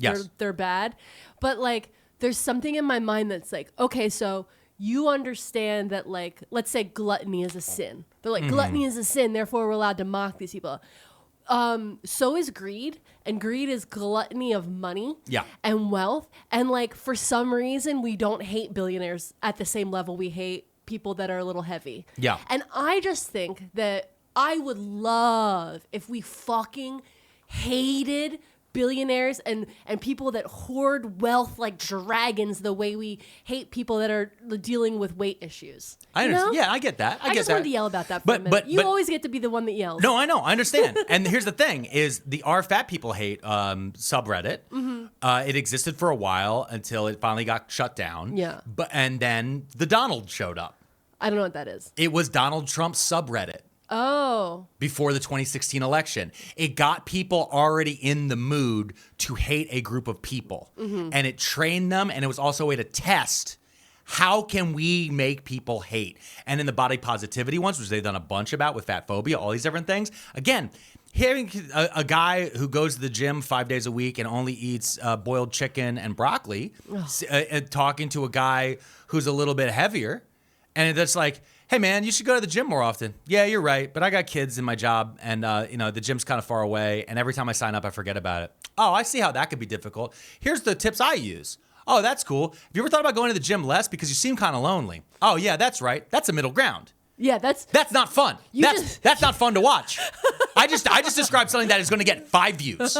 bad. But like there's something in my mind that's like, okay, so you understand that, like, let's say gluttony is a sin. They're like, gluttony is a sin, therefore we're allowed to mock these people. So is greed, and greed is gluttony of money and wealth. And like for some reason we don't hate billionaires at the same level we hate people that are a little heavy. Yeah. And I just think that I would love if we fucking hated billionaires and people that hoard wealth like dragons the way we hate people that are dealing with weight issues. I understand. Yeah, I get that. I just wanted to yell about that for a minute. You always get to be the one that yells. No, I know. I understand. And here's the thing is the Our Fat People Hate subreddit. It existed for a while until it finally got shut down. Yeah. And then the Donald showed up. I don't know what that is. It was Donald Trump's subreddit. Oh. Before the 2016 election. It got people already in the mood to hate a group of people. And it trained them, and it was also a way to test how can we make people hate. And in the body positivity ones, which they've done a bunch about with fat phobia, all these different things. Again, hearing a guy who goes to the gym 5 days a week and only eats boiled chicken and broccoli, talking to a guy who's a little bit heavier, and it's like, hey man, you should go to the gym more often. Yeah, you're right, but I got kids in my job, and the gym's kind of far away, and every time I sign up, I forget about it. Oh, I see how that could be difficult. Here's the tips I use. Oh, that's cool. Have you ever thought about going to the gym less because you seem kind of lonely? Oh yeah, that's right. That's a middle ground. Yeah, that's not fun. That's not fun to watch. I just described something that is going to get 5 views because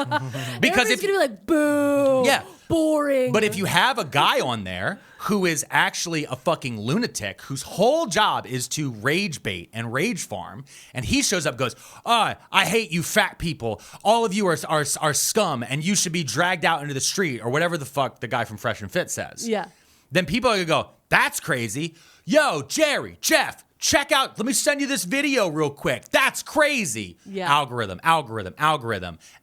everybody's gonna be like, boo. Yeah. Boring. But if you have a guy on there who is actually a fucking lunatic whose whole job is to rage bait and rage farm, and he shows up and goes, I hate you fat people. All of you are scum, and you should be dragged out into the street, or whatever the fuck the guy from Fresh and Fit says. Yeah. Then people are going to go, that's crazy. Yo, Jerry, Jeff, check out, let me send you this video real quick. That's crazy. Yeah. Algorithm.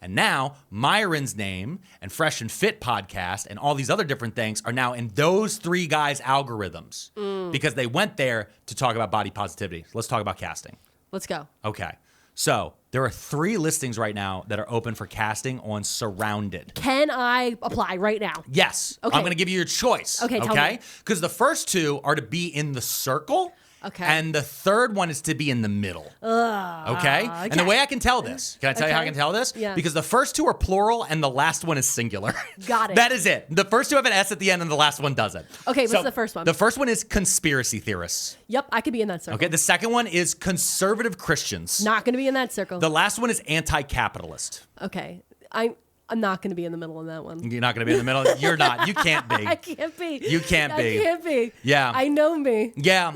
And now Myron's name and Fresh and Fit podcast and all these other different things are now in those 3 guys' algorithms because they went there to talk about body positivity. So let's talk about casting. Let's go. Okay. So there are 3 listings right now that are open for casting on Surrounded. Can I apply right now? Yes. Okay. I'm going to give you your choice. Okay, tell me. Because the first 2 are to be in the circle. Okay. And the third one is to be in the middle. Okay? And the way I can tell this, can I tell you how I can tell this? Yeah. Because the first 2 are plural and the last one is singular. Got it. That is it. The first 2 have an S at the end and the last one doesn't. Okay, what's the first one? The first one is conspiracy theorists. Yep, I could be in that circle. Okay, the second one is conservative Christians. Not going to be in that circle. The last one is anti-capitalist. Okay, I'm not going to be in the middle on that one. You're not going to be in the middle? You're not. You can't be. I can't be. You can't be. I can't be. Yeah. I know me. Yeah.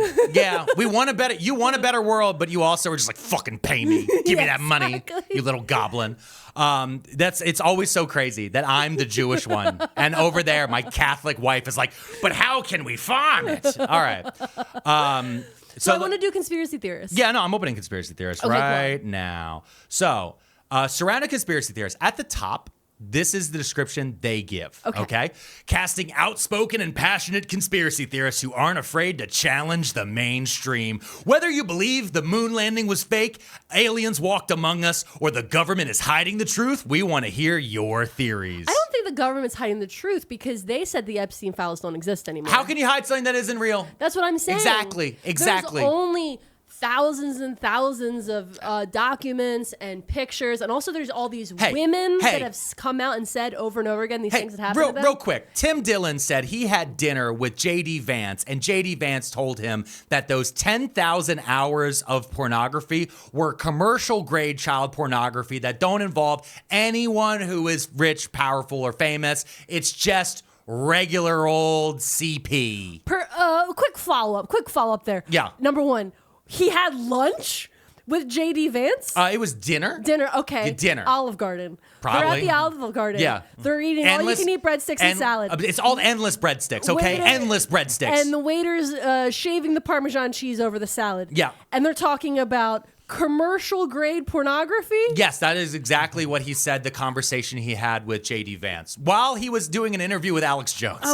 We want a better. You want a better world, but you also are just like, fucking pay me. Give me that money, you little goblin. It's always so crazy that I'm the Jewish one, and over there, my Catholic wife is like, but how can we farm it? All right. So I want to do conspiracy theorists. Yeah, no, I'm opening conspiracy theorists right now. So, surrounded conspiracy theorists at the top. This is the description they give, okay? Casting outspoken and passionate conspiracy theorists who aren't afraid to challenge the mainstream. Whether you believe the moon landing was fake, aliens walked among us, or the government is hiding the truth, we want to hear your theories. I don't think the government's hiding the truth because they said the Epstein files don't exist anymore. How can you hide something that isn't real? That's what I'm saying. Exactly. There's only thousands and thousands of documents and pictures, and also there's all these women that have come out and said over and over again these things that happened to them. Real quick, Tim Dillon said he had dinner with J.D. Vance, and J.D. Vance told him that those 10,000 hours of pornography were commercial-grade child pornography that don't involve anyone who is rich, powerful, or famous. It's just regular old CP. Quick follow-up there. Yeah. Number 1, he had lunch with J.D. Vance? It was dinner. Okay. Dinner. Olive Garden. Probably. They're at the Olive Garden. Yeah. They're eating all-you-can-eat breadsticks and salad. It's all endless breadsticks, okay? Endless breadsticks. And the waiter's shaving the Parmesan cheese over the salad. Yeah. And they're talking about commercial-grade pornography? Yes, that is exactly what he said, the conversation he had with J.D. Vance while he was doing an interview with Alex Jones.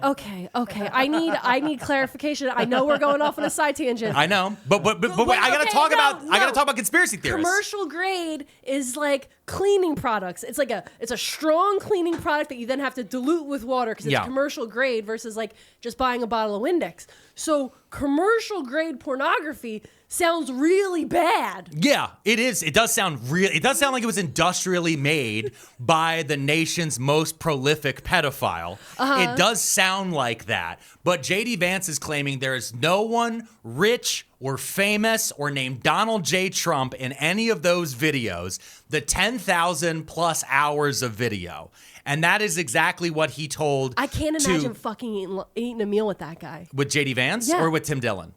Okay. I need clarification. I know we're going off on a side tangent. I know, but I gotta talk about conspiracy theorists. Commercial grade is like cleaning products. It's a strong cleaning product that you then have to dilute with water because it's commercial grade versus like just buying a bottle of Windex. So commercial grade pornography sounds really bad. Yeah, it is. It does sound like it was industrially made by the nation's most prolific pedophile. It does sound like that. But J.D. Vance is claiming there is no one rich or famous or named Donald J. Trump in any of those videos, the 10,000 plus hours of video. And that is exactly what he told. I can't imagine fucking eating a meal with that guy. With J.D. Vance or with Tim Dillon?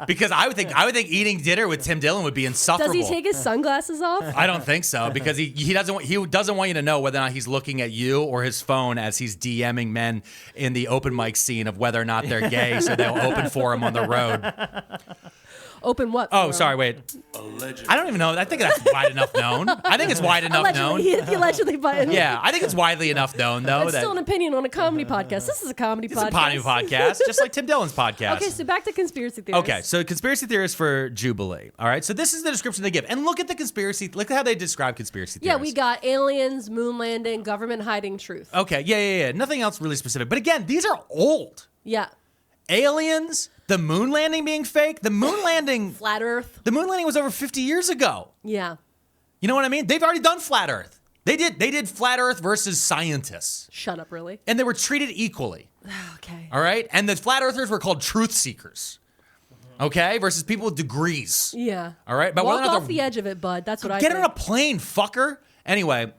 Because I would think eating dinner with Tim Dillon would be insufferable. Does he take his sunglasses off? I don't think so, because he doesn't want you to know whether or not he's looking at you or his phone as he's DMing men in the open mic scene of whether or not they're gay, so they'll open for him on the road. Open what? Oh, sorry, wait. Allegedly. I don't even know. I think that's wide enough known. I think it's wide enough known. He allegedly button. Yeah, I think it's widely enough known, though. That's still an opinion on a comedy podcast. This is a comedy podcast. It's a comedy podcast, just like Tim Dillon's podcast. Okay, so back to conspiracy theories. Okay, so conspiracy theorists for Jubilee. All right, so this is the description they give. And look at look at how they describe conspiracy theories. Yeah, we got aliens, moon landing, government hiding truth. Okay, yeah. Nothing else really specific. But again, these are old. Yeah. Aliens, the moon landing being fake, the moon landing... Flat Earth. The moon landing was over 50 years ago. Yeah. You know what I mean? They've already done Flat Earth. They did Flat Earth versus scientists. Shut up, really? And they were treated equally. Okay. All right? And the Flat Earthers were called truth seekers. Okay? Versus people with degrees. Yeah. All right? But walk off the edge of it, bud. That's what I think. Get on a plane, fucker. Anyway...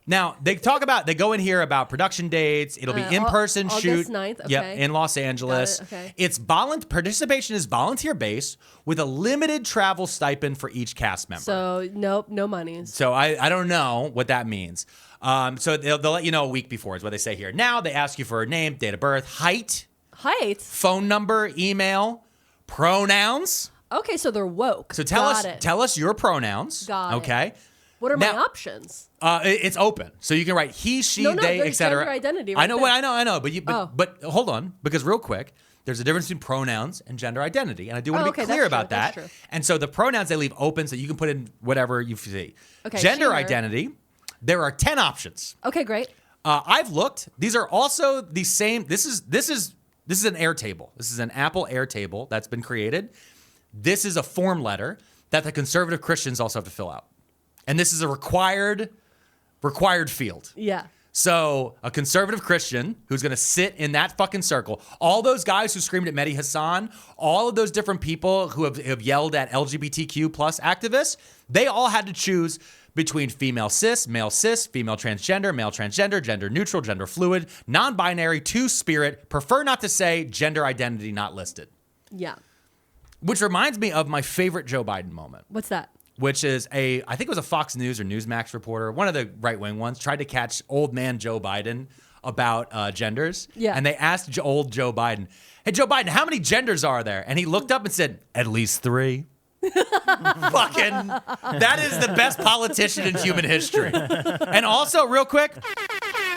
Now, they go in here about production dates. It'll be in-person shoot. August 9th, okay. Yep, in Los Angeles. Okay. It's participation is volunteer-based with a limited travel stipend for each cast member. So, nope, no money. So, I don't know what that means. So, they'll let you know a week before is what they say here. Now, they ask you for a name, date of birth, height. Height. phone number, email, pronouns. Okay, so they're woke. So tell us your pronouns. Got it. Okay. What are my Now- options? It's open, so you can write he, she, No, they, there's etc. gender identity I right know, there. I know. Oh. But hold on, because real quick, there's a difference between pronouns and gender identity, and I do want to be okay, clear that's about true, that. that's true. And so the pronouns they leave open, so you can put in whatever you see. Okay, Gender sure. identity, there are 10 options. Okay, great. I've looked. These are also the same. This is an Airtable. This is an Apple Airtable that's been created. This is a form letter that the conservative Christians also have to fill out, and this is a required field. Yeah. So a conservative Christian who's going to sit in that fucking circle, all those guys who screamed at Mehdi Hassan, all of those different people who have yelled at LGBTQ plus activists, they all had to choose between female cis, female transgender, gender neutral, gender fluid, non-binary, two-spirit, prefer not to say, gender identity not listed. Yeah. Which reminds me of my favorite Joe Biden moment. What's that? Which is I think it was a Fox News or Newsmax reporter, one of the right-wing ones, tried to catch old man Joe Biden about genders. Yeah. And they asked old Joe Biden, hey, Joe Biden, how many genders are there? And he looked up and said, at least 3. Fucking, that is the best politician in human history. And also, real quick,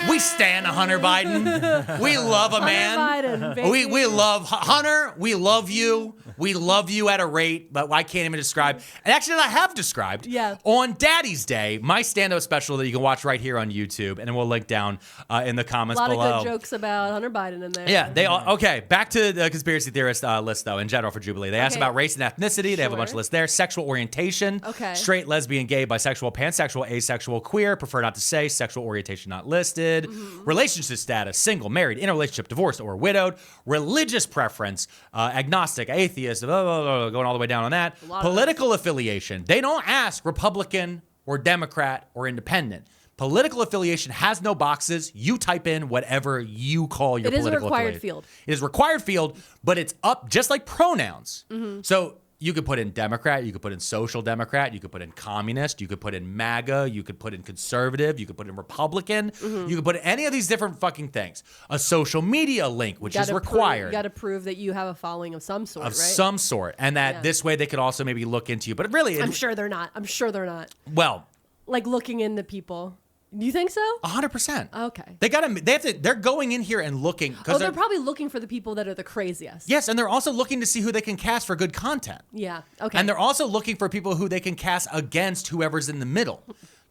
we stan Hunter Biden. We love a man. Biden, baby. We love Hunter. We love you. We love you at a rate, but I can't even describe. And actually, I have described. Yeah. On Daddy's Day, my stand-up special that you can watch right here on YouTube, and we'll link down in the A comments lot below. of good jokes about Hunter Biden in there. Yeah, they all, okay, back to the conspiracy theorist list, though, in general for Jubilee. They asked Okay. about race and ethnicity. They have a bunch of Sure. lists there. Sexual orientation. Okay. Straight, lesbian, gay, bisexual, pansexual, asexual, queer. Prefer not to say. Sexual orientation not listed. Mm-hmm. Relationship status. Single, married, in a relationship, divorced, or widowed. Religious preference. Agnostic, atheist, blah, blah, blah, going all the way down on that. Political affiliation. They don't ask Republican or Democrat or independent. Political affiliation has no boxes. You type in whatever you call your It is a political required affiliation. field. It is a required field, but it's up just like pronouns. So you could put in Democrat, you could put in Social Democrat, you could put in Communist, you could put in MAGA, you could put in Conservative, you could put in Republican, you could put in any of these different fucking things. A social media link, which is required. You got to prove that you have a following of some sort, Of right? some sort. And that this way they could also maybe look into you. But really, I'm sure they're not. I'm sure they're not. well, Like looking into people. Do you think so? 100%. Okay. They're going in here and looking. Oh, they're probably looking for the people that are the craziest. Yes, and they're also looking to see who they can cast for good content. Yeah. Okay. And they're also looking for people who they can cast against whoever's in the middle.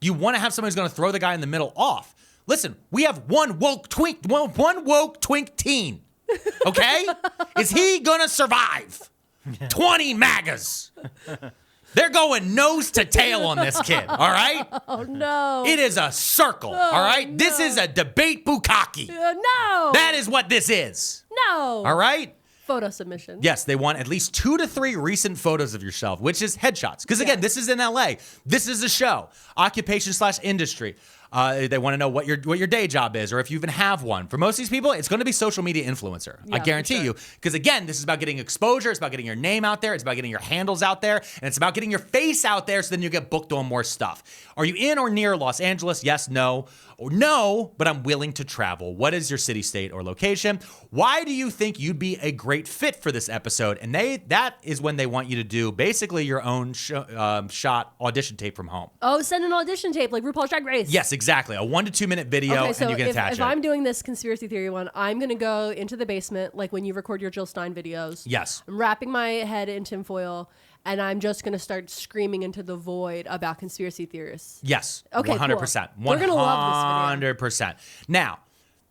You want to have somebody who's going to throw the guy in the middle off. Listen, we have one woke twink teen. Okay? Is he going to survive 20 MAGAs? They're going nose to tail on this kid, all right? Oh, no. It is a circle, all right? no. This is a debate bukkake. No. That is what this is, No. all right? Photo submission. Yes, they want at least 2 to 3 recent photos of yourself, which is headshots. Because again, this is in LA. This is a show. Occupation/industry. They want to know what your day job is, or if you even have one. For most of these people, it's going to be social media influencer. I Yeah, guarantee for sure. you. Because again, this is about getting exposure. It's about getting your name out there. It's about getting your handles out there. And it's about getting your face out there so then you get booked on more stuff. Are you in or near Los Angeles? Yes, no. Or no, but I'm willing to travel. What is your city, state, or location? Why do you think you'd be a great fit for this episode? And that is when they want you to do basically your own shot audition tape from home. Oh, send an audition tape like RuPaul's Drag Race. Yes, exactly. A 1 to 2 minute video, Okay, so and you can attach if it. I'm doing this conspiracy theory one, I'm going to go into the basement like when you record your Jill Stein videos. Yes. I'm wrapping my head in tinfoil, and I'm just going to start screaming into the void about conspiracy theorists. Yes. Okay, 100%. cool. They're gonna love this 100%. Now,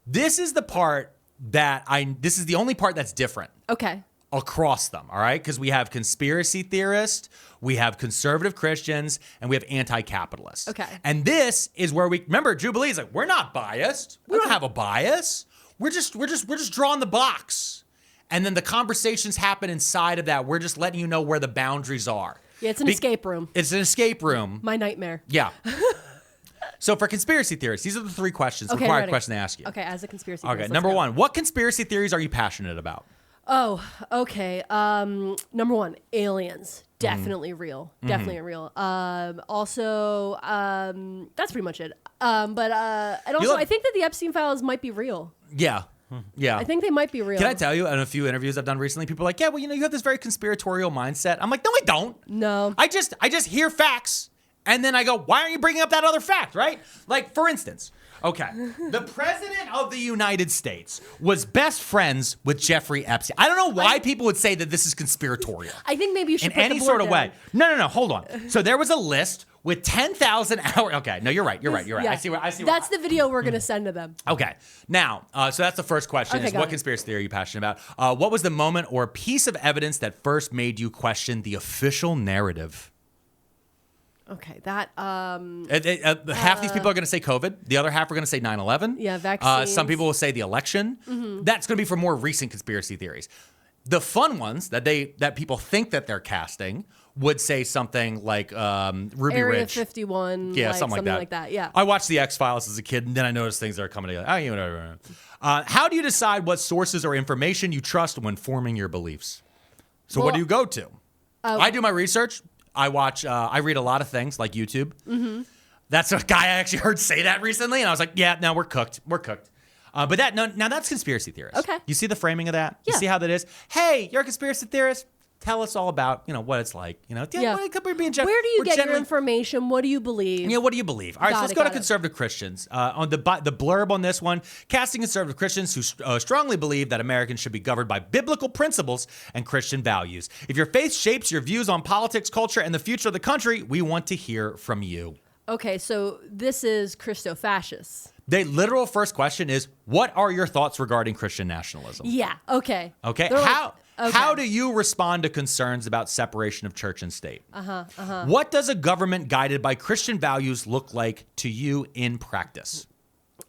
this is the part this is the only part that's different. Okay. Across them, all right? Because we have conspiracy theorists, we have conservative Christians, and we have anti-capitalists. Okay. And this is where remember, Jubilee's like, we're not biased. We don't have a bias. We're just drawing the box. And then the conversations happen inside of that. We're just letting you know where the boundaries are. Yeah, it's an escape room. It's an escape room. My nightmare. Yeah. So for conspiracy theorists, these are the 3 questions, required ready. question to ask you. Okay, as a conspiracy Okay, theorist. number 1, what conspiracy theories are you passionate about? Oh, okay. Number 1, aliens. Definitely real. Definitely real. Also, that's pretty much it. And also, I think that the Epstein files might be real. Yeah. Yeah. I think they might be real. Can I tell you, in a few interviews I've done recently, people are like, yeah, well, you have this very conspiratorial mindset. I'm like, no, I don't. No. I just hear facts, and then I go, why aren't you bringing up that other fact, right? Like, for instance, okay, the president of the United States was best friends with Jeffrey Epstein. I don't know why people would say that this is conspiratorial. I think maybe you should in put any the board sort of down. way. No, hold on. So there was a list with 10,000 hours. Okay, no, you're right. Yeah. I see where That's the video we're going to send to them. Okay. Now, so that's the first question Okay, is got what it. conspiracy theory are you passionate about? What was the moment or piece of evidence that first made you question the official narrative? Okay, that Half these people are going to say COVID. The other half are going to say 9/11. Yeah, vaccines. Some people will say the election. Mhm. That's going to be for more recent conspiracy theories. The fun ones that people think that they're casting would say something like Ruby Area Ridge. 51, Yeah, like, something like that. Yeah. I watched the X-Files as a kid, and then I noticed things that are coming together. How do you decide what sources or information you trust when forming your beliefs? So what do you go to? I do my research. I watch. I read a lot of things like YouTube. Mm-hmm. That's a guy I actually heard say that recently, and I was like, yeah, no, we're cooked. We're cooked. But now that's conspiracy theorist. Okay. You see the framing of that? Yeah. You see how that is? Hey, you're a conspiracy theorist. Tell us all about, what it's like. Yeah. We're being Where do you get your generally- information? What do you believe? Yeah, what do you believe? All right, so let's go to got it. conservative Christians. On the blurb on this one, casting conservative Christians who strongly believe that Americans should be governed by biblical principles and Christian values. If your faith shapes your views on politics, culture, and the future of the country, we want to hear from you. Okay, so this is Christo-fascists. The literal first question is, what are your thoughts regarding Christian nationalism? Yeah, okay. Okay, They're how do you respond to concerns about separation of church and state? Uh-huh. What does a government guided by Christian values look like to you in practice?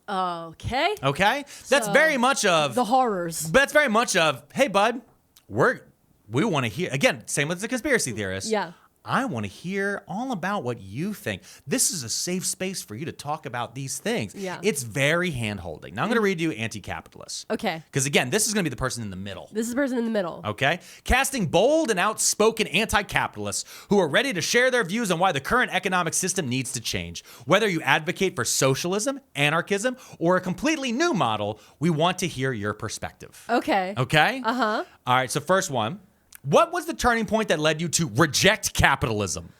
Okay. Okay? That's So, very much of the horrors. But that's very much of, hey, bud, we want to hear, again, same with the conspiracy theorist. Yeah. I want to hear all about what you think. This is a safe space for you to talk about these things. Yeah. It's very hand-holding. Now I'm going to read you anti-capitalist. Okay. Because again, this is going to be the person in the middle. This is the person in the middle. Okay? Casting bold and outspoken anti-capitalists who are ready to share their views on why the current economic system needs to change. Whether you advocate for socialism, anarchism, or a completely new model, we want to hear your perspective. Okay. Okay? Uh-huh. All right, so first one. What was the turning point that led you to reject capitalism?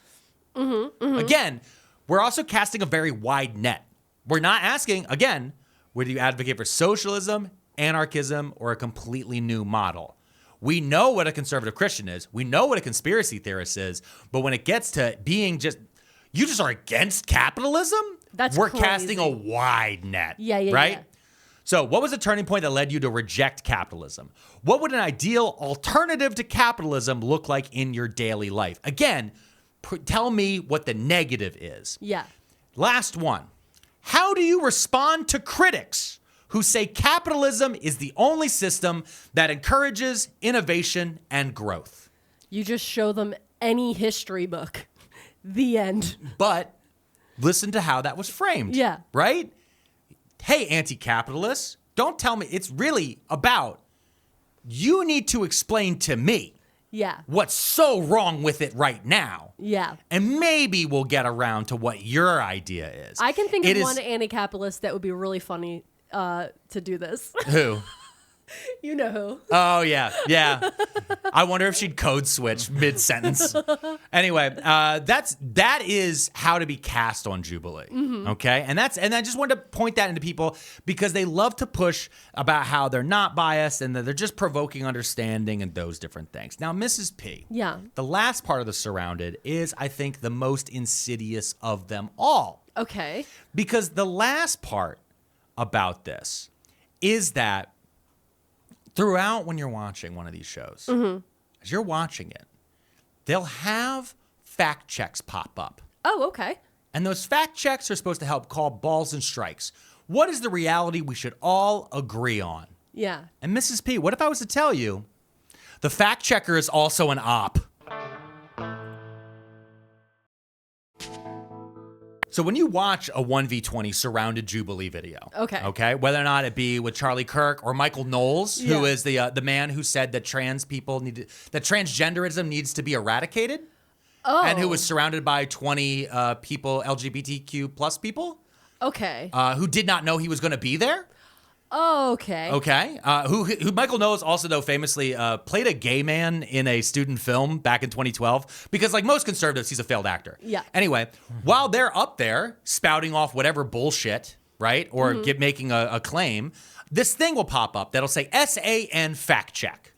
Again, we're also casting a very wide net. We're not asking, again, whether you advocate for socialism, anarchism, or a completely new model. We know what a conservative Christian is. We know what a conspiracy theorist is. But when it gets to being you just are against capitalism? We're casting a wide net. Yeah, right? yeah. So what was the turning point that led you to reject capitalism? What would an ideal alternative to capitalism look like in your daily life? Again, tell me what the negative is. Yeah. Last one. How do you respond to critics who say capitalism is the only system that encourages innovation and growth? You just show them any history book. The end. But listen to how that was framed. Yeah. Right? Hey, anti-capitalists, don't tell me. It's really about you need to explain to me Yeah. what's so wrong with it right now. Yeah. And maybe we'll get around to what your idea is. I can think It of is- one anti-capitalist that would be really funny to do this. Who? You know who. Oh, yeah. I wonder if she'd code switch mid-sentence. Anyway, that is how to be cast on Jubilee. Okay? And I just wanted to point that into people because they love to push about how they're not biased and that they're just provoking understanding and those different things. Now, Mrs. P. Yeah. The last part of the surrounded is, I think, the most insidious of them all. Okay. Because the last part about this is that throughout when you're watching one of these shows, as you're watching it, they'll have fact checks pop up. Oh, okay. And those fact checks are supposed to help call balls and strikes. What is the reality we should all agree on? Yeah. And Mrs. P, what if I was to tell you the fact checker is also an op? So when you watch a 1v20 surrounded Jubilee video, okay, whether or not it be with Charlie Kirk or Michael Knowles, who is the man who said that transgenderism needs to be eradicated, and who was surrounded by 20 people, LGBTQ plus people, Okay. who did not know he was going to be there. Oh, okay. Okay. Who Michael Knowles also, though, famously played a gay man in a student film back in 2012 because, like most conservatives, he's a failed actor. Yeah. Anyway, while they're up there spouting off whatever bullshit, right, or making a claim, this thing will pop up that'll say SAN fact check.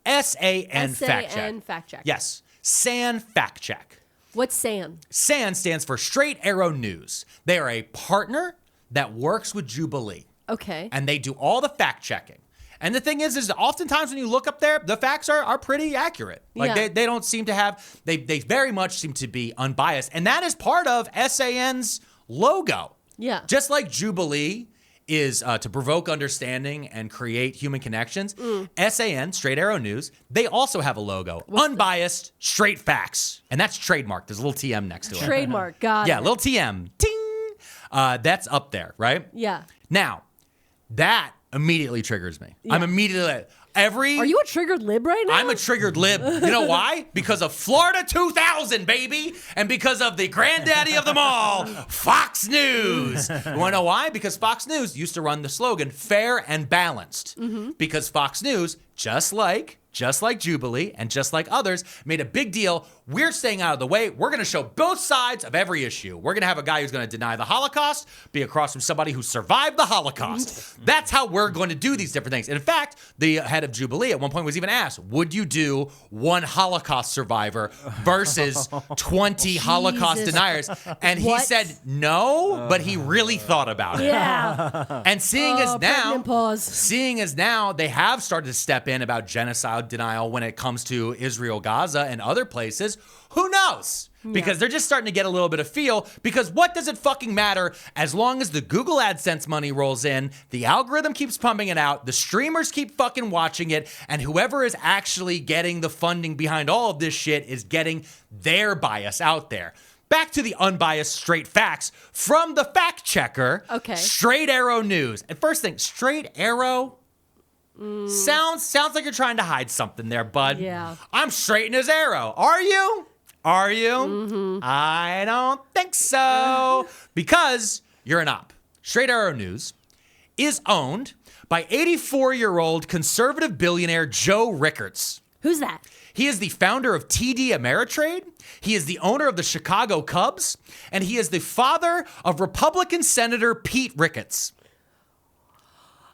SAN fact check. SAN fact check. Yes. SAN fact check. What's SAN? SAN stands for Straight Arrow News. They are a partner that works with Jubilee. Okay. And they do all the fact checking. And the thing is oftentimes when you look up there, the facts are pretty accurate. Like they don't seem to have, they very much seem to be unbiased. And that is part of SAN's logo. Yeah. Just like Jubilee is to provoke understanding and create human connections, SAN, Straight Arrow News, they also have a logo. Unbiased, straight facts. And that's trademarked. There's a little TM next to it. Trademark. Got it. Yeah, little TM. Ting! That's up there, right? Yeah. Now, that immediately triggers me. Yeah. I'm immediately like, Are you a triggered lib right now? I'm a triggered lib. You know why? Because of Florida 2000, baby. And because of the granddaddy of them all, Fox News. You want to know why? Because Fox News used to run the slogan, fair and balanced. Because Fox News, just like Jubilee and just like others, made a big deal. We're staying out of the way. We're going to show both sides of every issue. We're going to have a guy who's going to deny the Holocaust, be across from somebody who survived the Holocaust. That's how we're going to do these different things. And in fact, the head of Jubilee at one point was even asked, would you do one Holocaust survivor versus 20 Holocaust deniers? And he said no, but he really thought about it. Yeah. And seeing as now they have started to step in about genocide denial when it comes to Israel, Gaza, and other places, who knows? Because they're just starting to get a little bit of feel, because what does it fucking matter as long as the Google AdSense money rolls in, the algorithm keeps pumping it out, the streamers keep fucking watching it, and whoever is actually getting the funding behind all of this shit is getting their bias out there. Back to the unbiased straight facts from the fact checker, Straight Arrow News. And first thing, Straight Arrow sounds like you're trying to hide something there, bud. Yeah. I'm straight as arrow. Are you? Are you? I don't think so. Because you're an op. Straight Arrow News is owned by 84-year-old conservative billionaire Joe Rickards. Who's that? He is the founder of TD Ameritrade. He is the owner of the Chicago Cubs. And he is the father of Republican Senator Pete Ricketts.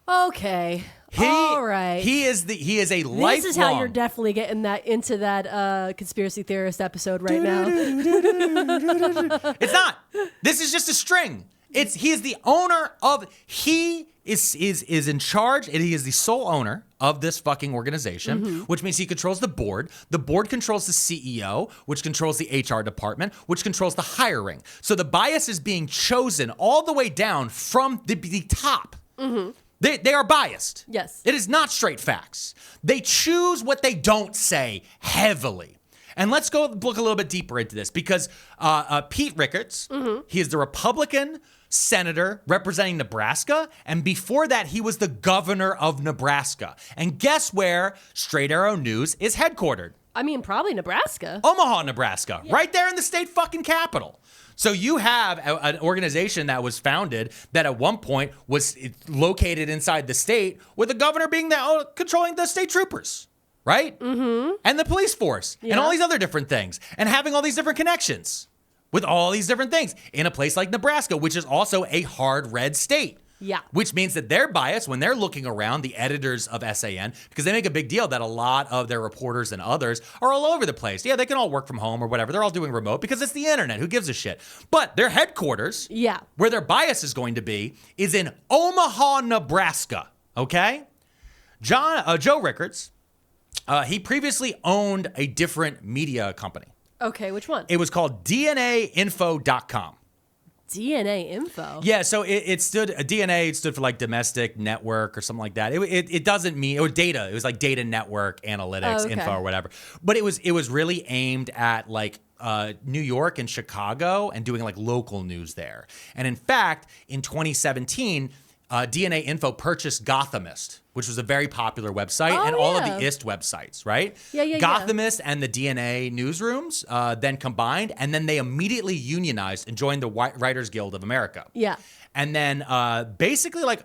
Okay. All right. He is a lifelong. This is how you're definitely getting into that conspiracy theorist episode right now. It's not. This is just a string. He is the owner of. He is in charge, and he is the sole owner of this fucking organization, which means he controls the board. The board controls the CEO, which controls the HR department, which controls the hiring. So the bias is being chosen all the way down from the top. They are biased. Yes. It is not straight facts. They choose what they don't say heavily. And let's go look a little bit deeper into this, because Pete Ricketts, he is the Republican senator representing Nebraska. And before that, he was the governor of Nebraska. And guess where Straight Arrow News is headquartered? I mean, probably Nebraska. Omaha, Nebraska. Yeah. Right there in the state fucking capital. So you have an organization that was founded that at one point was located inside the state, with the governor being controlling the state troopers, right? And the police force and all these other different things, and having all these different connections with all these different things in a place like Nebraska, which is also a hard red state. Yeah. Which means that they're biased when they're looking around, the editors of SAN, because they make a big deal that a lot of their reporters and others are all over the place. Yeah, they can all work from home or whatever. They're all doing remote because it's the internet. Who gives a shit? But their headquarters, where their bias is going to be, is in Omaha, Nebraska. Okay? Joe Rickards, he previously owned a different media company. Okay, which one? It was called DNAinfo.com. DNA info. Yeah, so it stood for like domestic network or something like that. It doesn't mean, or data. It was like data network analytics info or whatever. But it was really aimed at like New York and Chicago and doing like local news there. And in fact, in 2017, DNA Info purchased Gothamist, which was a very popular website, and all of the IST websites, right? Yeah. Gothamist and the DNA newsrooms then combined, and then they immediately unionized and joined the Writers Guild of America. Yeah. And then basically like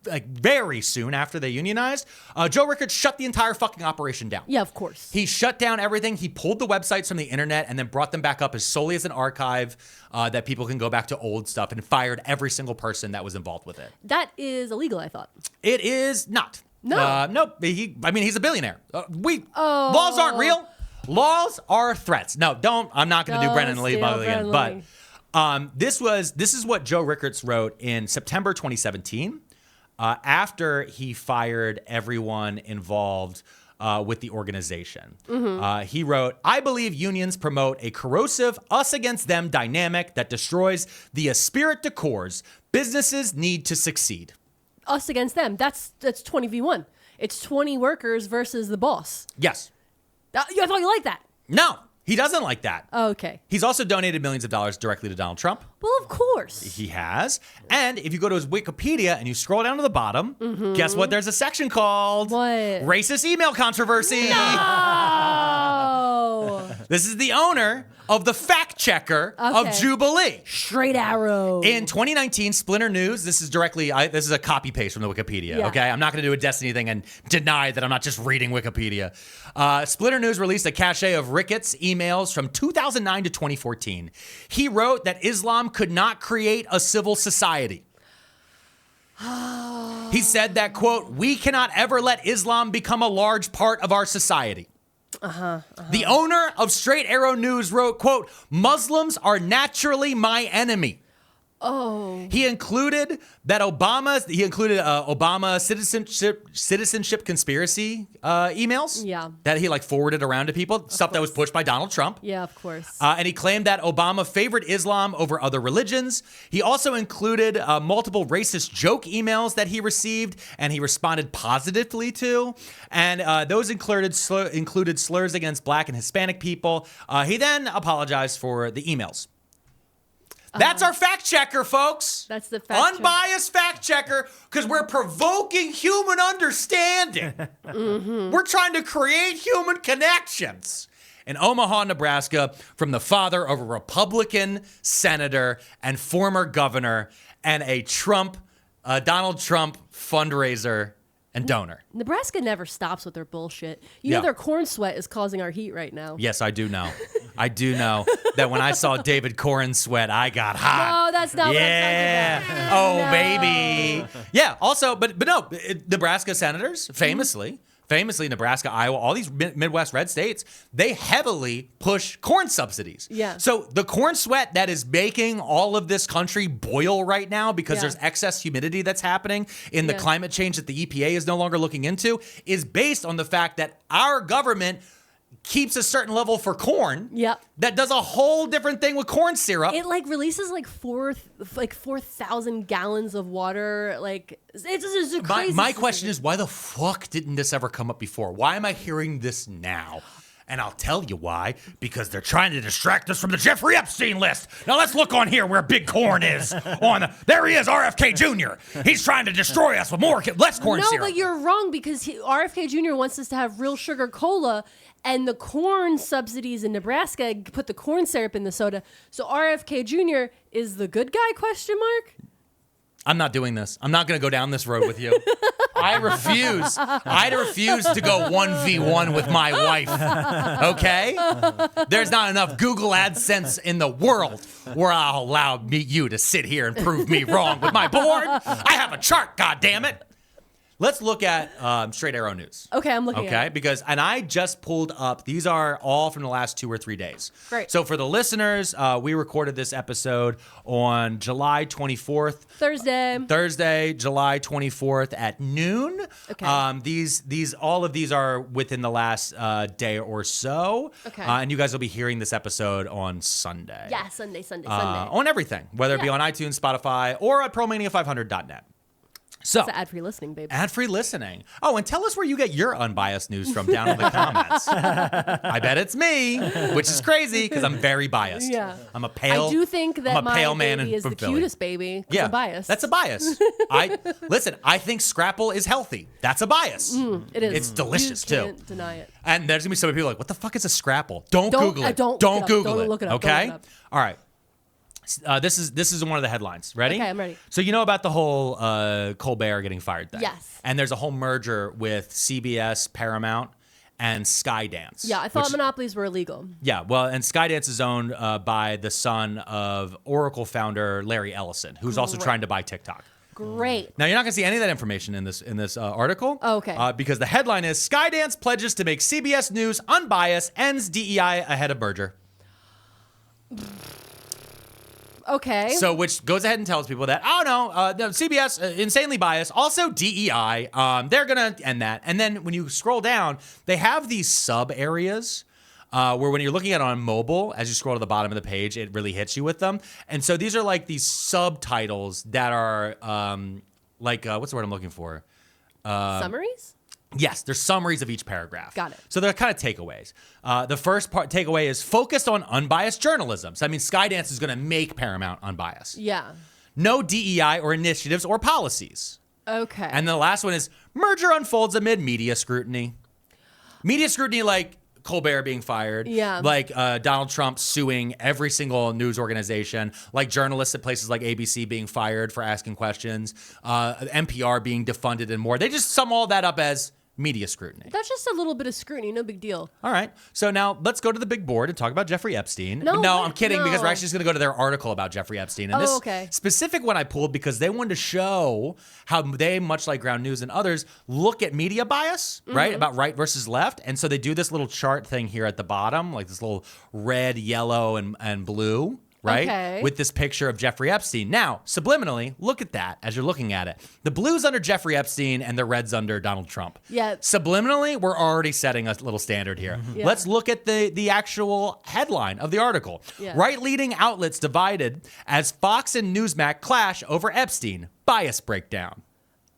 like very soon after they unionized, Joe Rickards shut the entire fucking operation down. Yeah, of course. He shut down everything. He pulled the websites from the internet and then brought them back up as solely as an archive that people can go back to old stuff, and fired every single person that was involved with it. That is illegal, I thought. It is not. No. Nope. He's a billionaire. Laws aren't real. Laws are threats. No, don't. I'm not going to do Brennan Lee again. But this is what Joe Rickards wrote in September 2017 after he fired everyone involved with the organization. He wrote, "I believe unions promote a corrosive us against them dynamic that destroys the esprit de corps businesses need to succeed." Us against them. That's 20v1. It's 20 workers versus the boss. Yes. I thought you liked that. No, he doesn't like that. Okay. He's also donated millions of dollars directly to Donald Trump. Well, of course. He has. And if you go to his Wikipedia and you scroll down to the bottom, guess what? There's a section called Racist Email Controversy. No! This is the owner of the fact checker of Jubilee. Straight arrow. In 2019, Splinter News, this is this is a copy paste from the Wikipedia, okay? I'm not going to do a Destiny thing and deny that I'm not just reading Wikipedia. Splinter News released a cache of Rickards' emails from 2009 to 2014. He wrote that Islam could not create a civil society. He said that, quote, "We cannot ever let Islam become a large part of our society." The owner of Straight Arrow News wrote, quote, "Muslims are naturally my enemy." Oh. He included Obama citizenship conspiracy emails that he forwarded around to people, stuff that was pushed by Donald Trump. Yeah, of course. And he claimed that Obama favored Islam over other religions. He also included multiple racist joke emails that he received and he responded positively to. And those included slurs against Black and Hispanic people. He then apologized for the emails. That's our fact checker, folks. That's the fact unbiased fact checker, because we're provoking human understanding. We're trying to create human connections. In Omaha, Nebraska, from the father of a Republican senator and former governor and a Donald Trump fundraiser and donor. Nebraska never stops with their bullshit. You know their corn sweat is causing our heat right now. Yes, I do know. I do know that when I saw David Corn sweat, I got hot. No, that's not what I'm talking about. Oh, No. baby. Yeah, also, but no, Nebraska senators, famously, Nebraska, Iowa, all these Midwest red states, they heavily push corn subsidies. Yeah. So the corn sweat that is making all of this country boil right now because there's excess humidity that's happening in the climate change that the EPA is no longer looking into is based on the fact that our government keeps a certain level for corn. That does a whole different thing with corn syrup. It releases 4,000 gallons of water. It's just crazy. My question is, why the fuck didn't this ever come up before? Why am I hearing this now? And I'll tell you why. Because they're trying to distract us from the Jeffrey Epstein list. Now let's look on here where Big Corn is. There he is, RFK Jr. He's trying to destroy us with less corn syrup. No, but you're wrong because RFK Jr. wants us to have real sugar cola. And the corn subsidies in Nebraska put the corn syrup in the soda. So RFK Jr. is the good guy, question mark? I'm not doing this. I'm not going to go down this road with you. I refuse. I refuse to go 1v1 with my wife. Okay? There's not enough Google AdSense in the world where I'll allow you to sit here and prove me wrong with my board. I have a chart, goddammit. Let's look at Straight Arrow News. Okay, I'm looking at it. Because I just pulled up, these are all from the last 2 or 3 days. Great. So for the listeners, we recorded this episode on July 24th. Thursday, July 24th at noon. Okay. All of these are within the last day or so. Okay. And you guys will be hearing this episode on Sunday. Yeah, Sunday. On everything, whether it be on iTunes, Spotify, or at pearlmania500.net. So, it's ad-free listening, baby. Ad-free listening. Oh, and tell us where you get your unbiased news from down in the comments. I bet it's me, which is crazy because I'm very biased. Yeah. I'm a pale. I do think that my pale baby man is the cutest baby. Yeah. I'm biased. That's a bias. I think Scrapple is healthy. That's a bias. It is. It's delicious too. You can't deny it. And there's gonna be so many people like, what the fuck is a Scrapple? Don't Google it. Don't Google it. Don't look it up. Okay. Don't look it up. All right. This is one of the headlines. Ready? Okay, I'm ready. So you know about the whole Colbert getting fired thing? Yes. And there's a whole merger with CBS, Paramount, and Skydance. Yeah, I thought monopolies were illegal. Yeah, well, and Skydance is owned by the son of Oracle founder Larry Ellison, who's also trying to buy TikTok. Great. Now, you're not going to see any of that information in this article. Oh, okay. Because the headline is Skydance pledges to make CBS News unbiased, ends DEI ahead of merger. Okay. So, which goes ahead and tells people that, no, CBS, insanely biased. Also, DEI, they're going to end that. And then when you scroll down, they have these sub areas where when you're looking at it on mobile, as you scroll to the bottom of the page, it really hits you with them. And so these are like these subtitles that are what's the word I'm looking for? Summaries? Yes, there's summaries of each paragraph. Got it. So they're kind of takeaways. The first takeaway is focused on unbiased journalism. So, I mean, Skydance is going to make Paramount unbiased. Yeah. No DEI or initiatives or policies. Okay. And the last one is merger unfolds amid media scrutiny. Media scrutiny like Colbert being fired. Yeah. Like Donald Trump suing every single news organization. Like journalists at places like ABC being fired for asking questions. NPR being defunded and more. They just sum all that up as media scrutiny. That's just a little bit of scrutiny, no big deal. All right. So now let's go to the big board and talk about Jeffrey Epstein. No, I'm kidding because we're actually just going to go to their article about Jeffrey Epstein. And this specific one I pulled because they wanted to show how they, much like Ground News and others, look at media bias, right? About right versus left. And so they do this little chart thing here at the bottom, like this little red, yellow, and blue. Right? Okay. With this picture of Jeffrey Epstein. Now, subliminally, look at that as you're looking at it. The blue's under Jeffrey Epstein and the red's under Donald Trump. Yeah. Subliminally, we're already setting a little standard here. Yeah. Let's look at the actual headline of the article. Yeah. Right-leaning outlets divided as Fox and Newsmax clash over Epstein. Bias breakdown.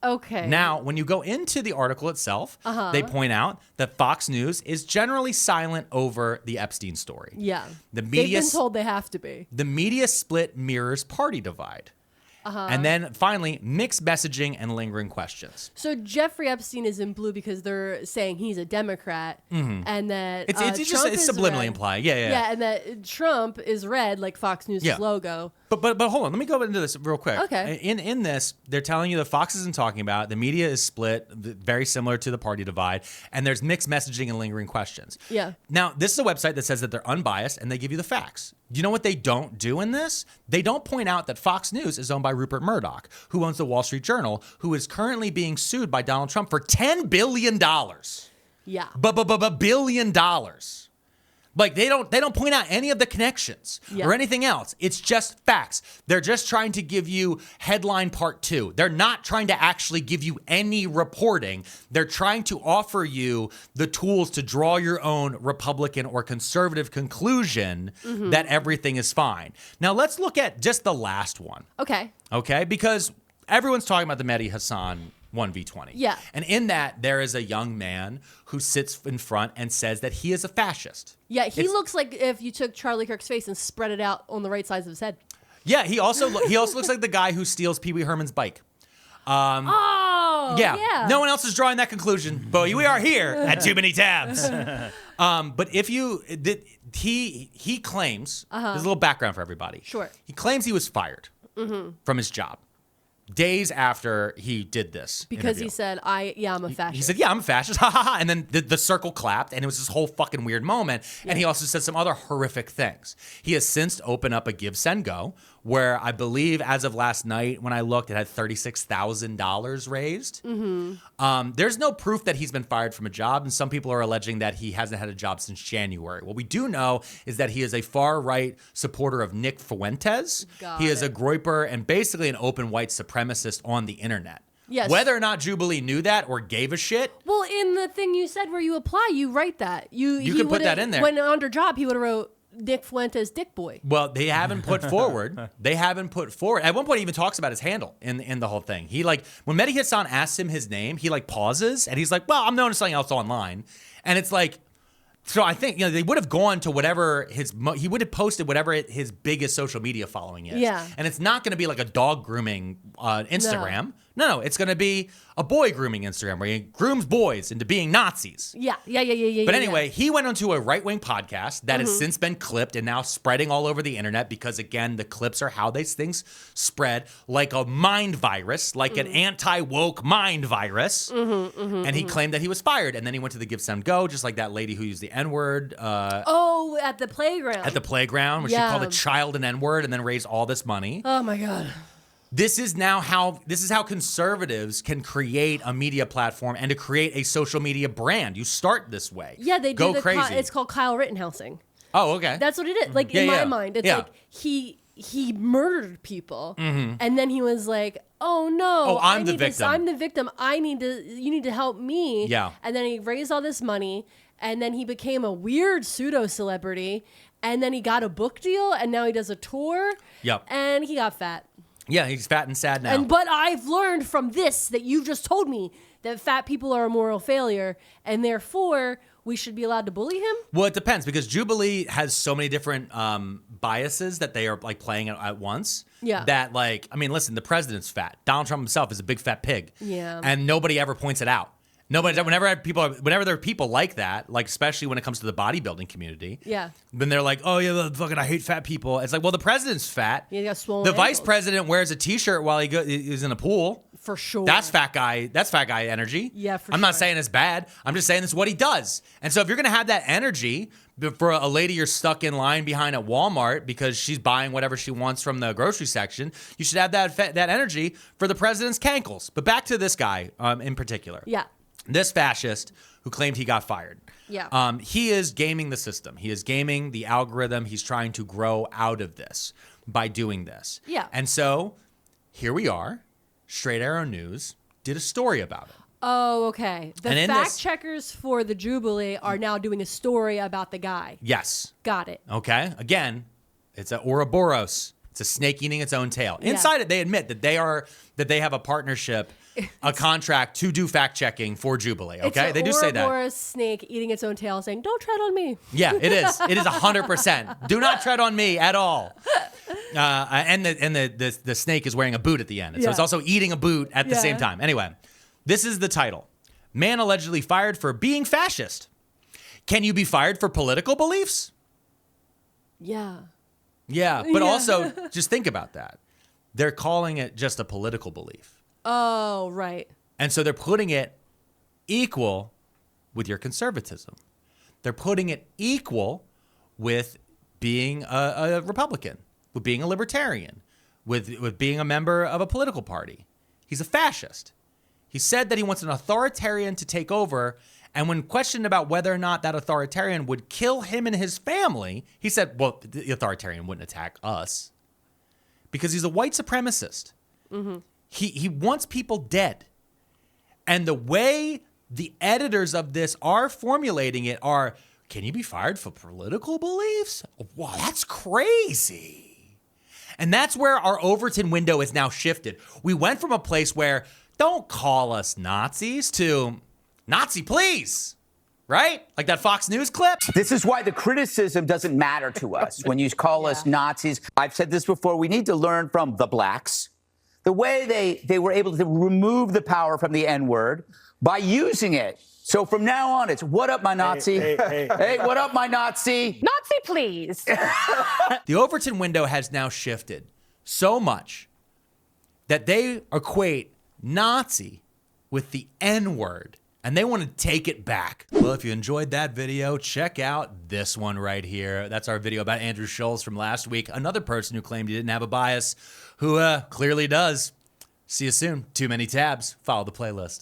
Okay. Now, when you go into the article itself, they point out that Fox News is generally silent over the Epstein story. Yeah. The media, they've been told they have to be. The media split mirrors party divide. And then finally, mixed messaging and lingering questions. So Jeffrey Epstein is in blue because they're saying he's a Democrat, and that It's Trump it's is subliminally red. implying. Yeah. Yeah, and that Trump is red, like Fox News' logo. But hold on, let me go into this real quick. Okay. In this, they're telling you that Fox isn't talking about it. The media is split, very similar to the party divide, and there's mixed messaging and lingering questions. Yeah. Now, this is a website that says that they're unbiased and they give you the facts. Do you know what they don't do in this? They don't point out that Fox News is owned by Rupert Murdoch, who owns the Wall Street Journal, who is currently being sued by Donald Trump for $10 billion. Yeah. $1 billion. Like they don't point out any of the connections or anything else. It's just facts. They're just trying to give you headline part 2. They're not trying to actually give you any reporting. They're trying to offer you the tools to draw your own Republican or conservative conclusion that everything is fine. Now let's look at just the last one. Okay. Okay? Because everyone's talking about the Mehdi Hassan 1v20. Yeah. And in that, there is a young man who sits in front and says that he is a fascist. Yeah, he looks like if you took Charlie Kirk's face and spread it out on the right sides of his head. Yeah, he also looks like the guy who steals Pee Wee Herman's bike. Yeah. No one else is drawing that conclusion, but we are here at Too Many Tabs. But if he claims, there's a little background for everybody. Sure. He claims he was fired from his job days after he did this Because interview. he said, I'm a fascist. He said, yeah, I'm a fascist, ha ha ha. And then the circle clapped, and it was this whole fucking weird moment. And he also said some other horrific things. He has since opened up a Give, Send, Go, where I believe as of last night, when I looked, it had $36,000 raised. There's no proof that he's been fired from a job, and some people are alleging that he hasn't had a job since January. What we do know is that he is a far-right supporter of Nick Fuentes. He is a groyper and basically an open white supremacist on the internet. Yes. Whether or not Jubilee knew that or gave a shit. Well, in the thing you said where you apply, you write that. You could put that in there. When under job, he would have wrote Nick Fuentes, Dick Boy. Well, they haven't put forward. At one point, he even talks about his handle in the whole thing. He when Mehdi Hassan asks him his name, he pauses and he's like, "Well, I'm known as something else online," and it's like. So I think they would have gone to whatever he would have posted whatever his biggest social media following is. Yeah. And it's not going to be like a dog grooming Instagram. No, it's going to be a boy grooming Instagram where he grooms boys into being Nazis. Yeah. But anyway, he went onto a right-wing podcast that has since been clipped and now spreading all over the internet because, again, the clips are how these things spread like a mind virus, like an anti-woke mind virus. And he claimed that he was fired. And then he went to the Give, Send, Go, just like that lady who used the N-word. At the playground. At the playground, where she called a child an N-word and then raised all this money. Oh, my God. This is how conservatives can create a media platform and to create a social media brand. You start this way. Yeah, they do. Go crazy. It's called Kyle Rittenhousing. Oh, okay. That's what it is. Like in my mind, it's like he murdered people, and then he was like, "Oh no, I'm the victim. I'm the victim. You need to help me." Yeah. And then he raised all this money, and then he became a weird pseudo celebrity, and then he got a book deal, and now he does a tour. Yep. And he got fat. Yeah, he's fat and sad now. But I've learned from this that you've just told me that fat people are a moral failure, and therefore we should be allowed to bully him? Well, it depends because Jubilee has so many different biases that they are like playing at once. Yeah. That like, I mean, listen, the president's fat. Donald Trump himself is a big fat pig. Yeah. And nobody ever points it out. Whenever there are people like that, like especially when it comes to the bodybuilding community. Yeah. When they're like, oh yeah, fucking, I hate fat people. It's like, well, the president's fat. Yeah, he got swollen The vice ankles. president wears a t-shirt while he's in a pool. For sure. That's fat guy energy. Yeah, for I'm not sure. saying it's bad. I'm just saying it's what he does. And so if you're going to have that energy for a lady you're stuck in line behind at Walmart because she's buying whatever she wants from the grocery section, you should have that energy for the president's cankles. But back to this guy in particular. Yeah. This fascist who claimed he got fired. Yeah. He is gaming the system. He is gaming the algorithm. He's trying to grow out of this by doing this. Yeah. And so here we are. Straight Arrow News did a story about it. Oh, okay. The And in fact checkers for the Jubilee are now doing a story about the guy. Yes. Got it. Okay. Again, it's a Ouroboros. It's a snake eating its own tail. Yeah. Inside it, they admit that they have a partnership, a contract to do fact checking for Jubilee. Okay, they do say that. Or a snake eating its own tail, saying, "Don't tread on me." Yeah, it is. It is 100%. Do not tread on me at all. And the snake is wearing a boot at the end, so it's also eating a boot at the same time. Anyway, this is the title: Man allegedly fired for being fascist. Can you be fired for political beliefs? Yeah. Yeah, but also just think about that. They're calling it just a political belief. Oh, right. And so they're putting it equal with your conservatism. They're putting it equal with being a Republican, with being a libertarian, with being a member of a political party. He's a fascist. He said that he wants an authoritarian to take over. And when questioned about whether or not that authoritarian would kill him and his family, he said, well, the authoritarian wouldn't attack us because he's a white supremacist. Mm-hmm. He wants people dead. And the way the editors of this are formulating it are, can you be fired for political beliefs? Wow, that's crazy. And that's where our Overton window is now shifted. We went from a place where don't call us Nazis to Nazi, please. Right? Like that Fox News clip? This is why the criticism doesn't matter to us when you call us Nazis. I've said this before. We need to learn from the blacks. The way they were able to remove the power from the N-word by using it. So from now on, it's what up, my Nazi? Hey, what up, my Nazi? Nazi, please. The Overton window has now shifted so much that they equate Nazi with the N-word. And they want to take it back. Well, if you enjoyed that video, check out this one right here. That's our video about Andrew Schulz from last week. Another person who claimed he didn't have a bias, who clearly does. See you soon. Too many tabs. Follow the playlist.